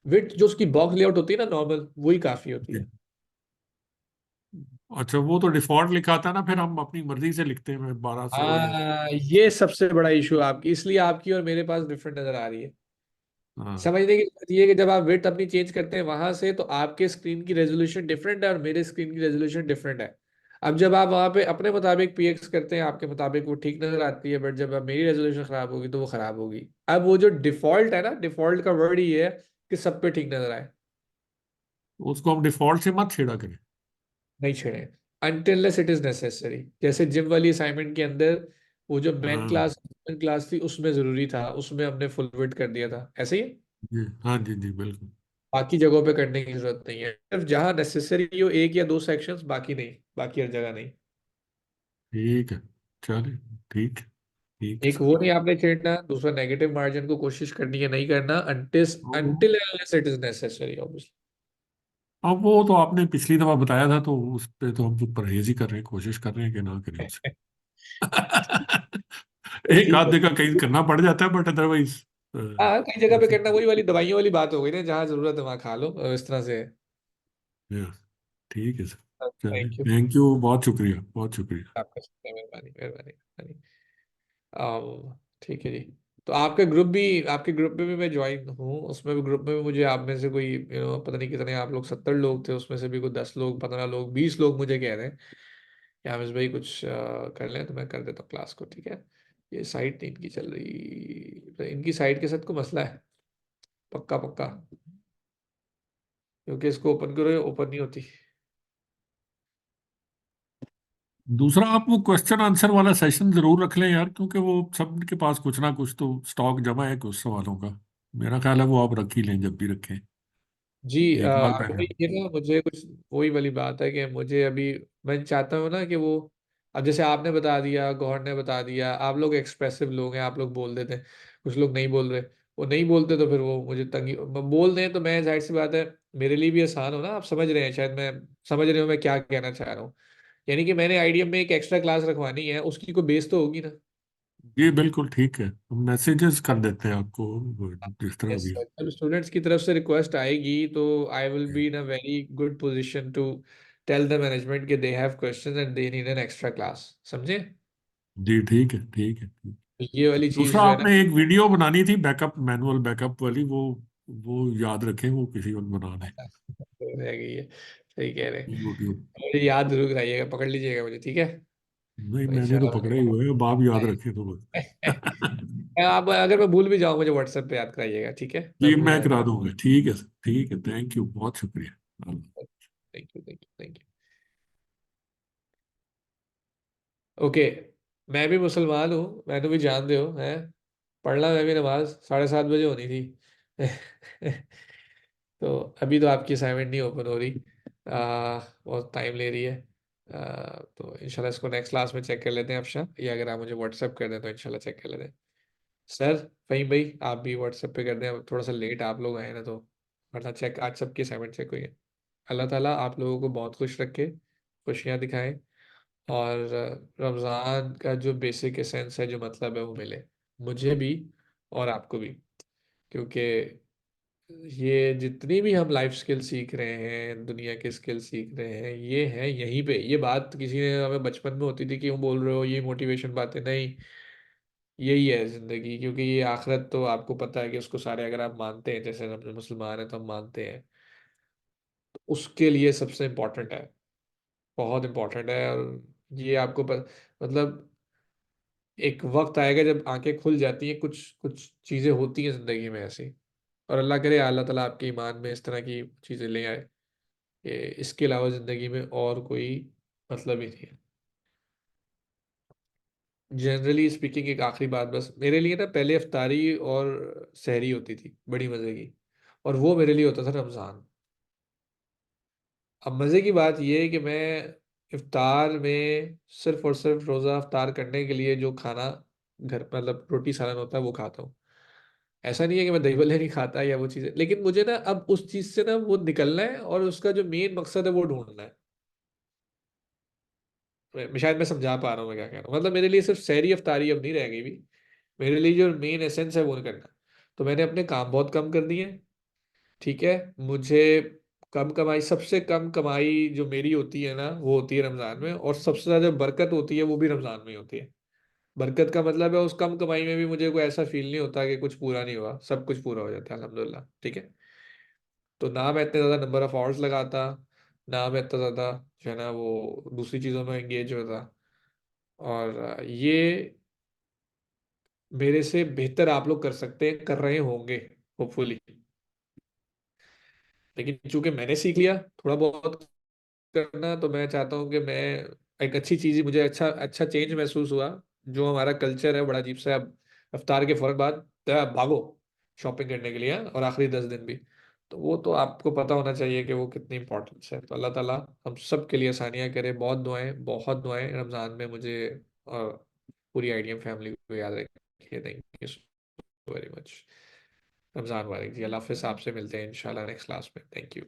विड्थ जो उसकी बॉक्स लेआउट होती है ना नॉर्मल, वही काफी होती जी। है। अच्छा, वो तो डिफॉल्ट लिखा था ना, फिर हम अपनी मर्जी से लिखते हैं 1200 या। हाँ, ये सबसे बड़ा इशू आपकी, इसलिए आपकी और मेरे पास डिफरेंट नजर आ रही है। हाँ। समझने की बात ये है कि जब आप विड्थ अपनी चेंज करते हैं वहां से, तो आपके स्क्रीन की रेजोल्यूशन डिफरेंट है और मेरे स्क्रीन की रेजोल्यूशन डिफरेंट है। अब जब आप वहां पे अपने मुताबिक पीएक्स करते हैं, आपके मुताबिक वो ठीक नजर आती है, बट जब अब मेरी रेजोल्यूशन खराब होगी तो वो खराब होगी। अब वो जो डिफॉल्ट है ना, डिफॉल्ट का वर्ड ये है कि सब पे ठीक नजर आए। उसको हम डिफॉल्ट से मत छेड़ा करें। नहीं छेड़े अनटिललेस इट इज नेसेसरी। जैसे जिम वाली असाइनमेंट के अंदर वो जो मेन हाँ क्लास क्लास थी, उसमें जरूरी था, उसमें हमने फुल विड्थ कर दिया था, ऐसे ही। जी, हाँ जी जी, बिल्कुल। बाकी जगहों पे करने की जरूरत नहीं है, सिर्फ जहां नेसेसरी हो एक या दो सेक्शंस, बाकी नहीं, बाकी हर जगह नहीं। ठीक है, चलिए। ठीक है, ठीक एक वो नहीं आपने छेड़ना, दूसरा नेगेटिव मार्जिन को कोशिश करनी है नहीं करना, अनटिल है। Until it is necessary obviously. अब वो तो आपने पिछली दफा बताया था, तो उस पे तो हम तो परहेज ही कर रहे हैं, कोशिश कर रहे हैं कि ना करें उसे। एक ठीक आध है। जगह कहीं करना पड़ जाता है, बट अदरवाइज हाँ, कई जगह पे ऐसे। करना, वही वाली दवाइयों वाली बात हो गई ना, जहाँ जरूरत है वहाँ खा लो, इस तरह से। या, ठीक है सर। चलिए, थैंक यू। थैंक यू, बहुत शुक्रिया, बहुत शुक्रिया। आपका शुक्रिया, मेहरबानी मेहरबानी मेहरबानी। ठीक है जी। तो आपके ग्रुप में भी मैं ज्वाइन हूँ, उसमें भी, ग्रुप में भी मुझे आप में से कोई पता नहीं कितने आप लोग, 70 लोग थे, उसमें से भी कोई 10 लोग, 15 लोग, 20 लोग मुझे कह रहे हैं कि हामिद भाई कुछ कर लें, तो मैं कर देता हूँ क्लास को, ठीक है। ये साइट नहीं इनकी चल रही, तो इनकी साइट के साथ को मसला है, पक्का पक्का, क्योंकि इसको ओपन करो, ओपन नहीं होती। दूसरा, आप वो क्वेश्चन आंसर वाला सेशन जरूर रख लें यार, क्योंकि वो सबके पास कुछ ना कुछ तो स्टॉक जमा है कुछ सवालों का। मेरा ख्याल है वो आप रख ही लें, जब भी रखें। जी, एक बार आगे पहले। भाई ये ना मुझे कुछ वही वाली बात है कि मुझे अभी, मैं चाहता हूँ ना कि वो, अब जैसे आपने बता दिया, गौहर ने बता दिया, आप लोग एक्सप्रेसिव लोग हैं, आप लोग बोल देते हैं, कुछ लोग नहीं बोल रहे, वो नहीं बोलते तो फिर वो मुझे तंगी, बोल दें तो मैं, जाहिर सी बात है, मेरे लिए भी आसान हो ना, आप समझ रहे हैं शायद, मैं समझ रहे हो मैं क्या कहना चाह रहा हूँ। यानी कि मैंने आईडीएम में एक एक्स्ट्रा क्लास रखवानी है, उसकी कोई बेस तो होगी ना। ये बिल्कुल ठीक है, हम मैसेजेस कर देते हैं आपको, जिस तरह यस भी। सर, जब स्टूडेंट्स की तरफ से रिक्वेस्ट आएगी तो I will be in a very good position to tell the management कि they have questions and they need an extra class, समझे। जी ठीक है, ठीक है, ठीक। तो ये वाली चीज दूसरा, जो है ना, आपने एक वीडियो बनानी थी बैकअप, मैनुअल बैकअप वाली, वो याद रखें, वो किसी वक्त बना लें। तो रह गई है, सही कह रहे हैं। यूट्यूब। मुझे याद जरूर कराइएगा, पकड़ लीजिएगा मुझे, ठीक है। नहीं, तो मैंने तो इंशाल्लाह पकड़े ही हुए हैं, अब आप याद रखें तो बस। आप अगर मैं भूल भी जाऊँ, मुझे व्हाट्सएप पे याद कराइएगा, ठीक है, मैं जी, भूल मैं जाऊँ। करा दूंगा, ठीक है सर, ठीक है, थैंक यू, बहुत शुक्रिया। Thank you thank you thank you. Okay, मैं भी मुसलमान हूँ, मैंने भी जान दे हो है, पढ़ना मैं भी नमाज 7:30 बजे होनी थी। तो अभी तो आपकी असाइनमेंट नहीं ओपन हो रही, बहुत टाइम ले रही है। तो इंशाल्लाह इसको नेक्स्ट क्लास में चेक कर लेते हैं अफशा, या अगर आप मुझे व्हाट्सएप कर दें तो इंशाल्लाह चेक कर लेते हैं। सर, फहीम भाई आप भी व्हाट्सएप पे कर दें, अब थोड़ा सा लेट आप लोग आए ना, तो वरना चेक, आज सबकी असाइनमेंट चेक हुई है। अल्लाह ताला आप लोगों को बहुत खुश रखे, खुशियाँ दिखाएं, और रमज़ान का जो बेसिक एसेंस है, जो मतलब है, वो मिले मुझे भी और आपको भी, क्योंकि ये जितनी भी हम लाइफ स्किल सीख रहे हैं, दुनिया के स्किल सीख रहे हैं, ये है यहीं पे। ये बात किसी ने हमें बचपन में होती थी, क्यों बोल रहे हो ये मोटिवेशन बातें, नहीं, यही है जिंदगी, क्योंकि ये आखिरत तो आपको पता है कि उसको सारे, अगर आप मानते हैं, जैसे हम मुसलमान हैं तो हम मानते हैं, तो उसके लिए सबसे इम्पोर्टेंट है, बहुत इम्पोर्टेंट है। और ये आपको मतलब एक वक्त आएगा जब आंखें खुल जाती हैं, कुछ कुछ चीजें होती हैं जिंदगी में ऐसी, और अल्लाह करे अल्लाह ताला आपके ईमान में इस तरह की चीजें ले आए कि इसके अलावा जिंदगी में और कोई मतलब ही नहीं है। जनरली स्पीकिंग, एक आखिरी बात बस, मेरे लिए ना पहले इफ्तारी और सहरी होती थी बड़ी मजे की, और वो मेरे लिए होता था रमजान। अब मजे की बात ये है कि मैं इफ्तार में सिर्फ और सिर्फ रोजा इफ्तार करने के लिए जो खाना घर, मतलब रोटी सालन होता है, वो खाता हूँ। ऐसा नहीं है कि मैं दही भल्ले नहीं खाता या वो चीज़ें, लेकिन मुझे ना अब उस चीज़ से ना वो निकलना है, और उसका जो मेन मकसद है वो ढूंढना है। शायद मैं समझा पा रहा हूँ मैं क्या कह रहा हूँ, मतलब मेरे लिए सिर्फ सहरी अफ्तारी अब नहीं रह गई भी, मेरे लिए जो मेन एसेंस है वो नहीं करना। तो मैंने अपने काम बहुत कम कर दिए हैं, ठीक है। मुझे कम कमाई, सबसे कम कमाई जो मेरी होती है ना, वो होती है रमज़ान में, और सबसे ज़्यादा जो बरकत होती है वो भी रमज़ान में ही होती है। बरकत का मतलब है उस कम कमाई में भी मुझे कोई ऐसा फील नहीं होता कि कुछ पूरा नहीं हुआ, सब कुछ पूरा हो जाता है अल्हम्दुलिल्लाह, ठीक है। तो ना मैं इतने ज़्यादा नंबर ऑफ आवर्स लगाता, ना मैं इतना ज़्यादा जो है ना वो दूसरी चीज़ों में एंगेज होता, और ये मेरे से बेहतर आप लोग कर सकते हैं, कर रहे होंगे होपफुली। लेकिन चूंकि मैंने सीख लिया थोड़ा बहुत करना, तो मैं चाहता हूँ कि मैं, एक अच्छी चीज़, मुझे अच्छा अच्छा चेंज महसूस हुआ। जो हमारा कल्चर है बड़ा अजीब सा है, अब इफ्तार के फौरन बाद भागो शॉपिंग करने के लिए, और आखिरी 10 दिन भी, तो वो तो आपको पता होना चाहिए कि वो कितनी इंपॉर्टेंस है। तो अल्लाह ताला हम सब के लिए आसानियाँ करे, बहुत दुआएं रमज़ान में मुझे और पूरी आईडीएम फैमिली को याद रखिए। Thank you very much. Ramzan मुबारक जी, अल्लाह हाफिज़, आपसे मिलते हैं इंशाल्लाह नेक्स्ट क्लास में, थैंक यू।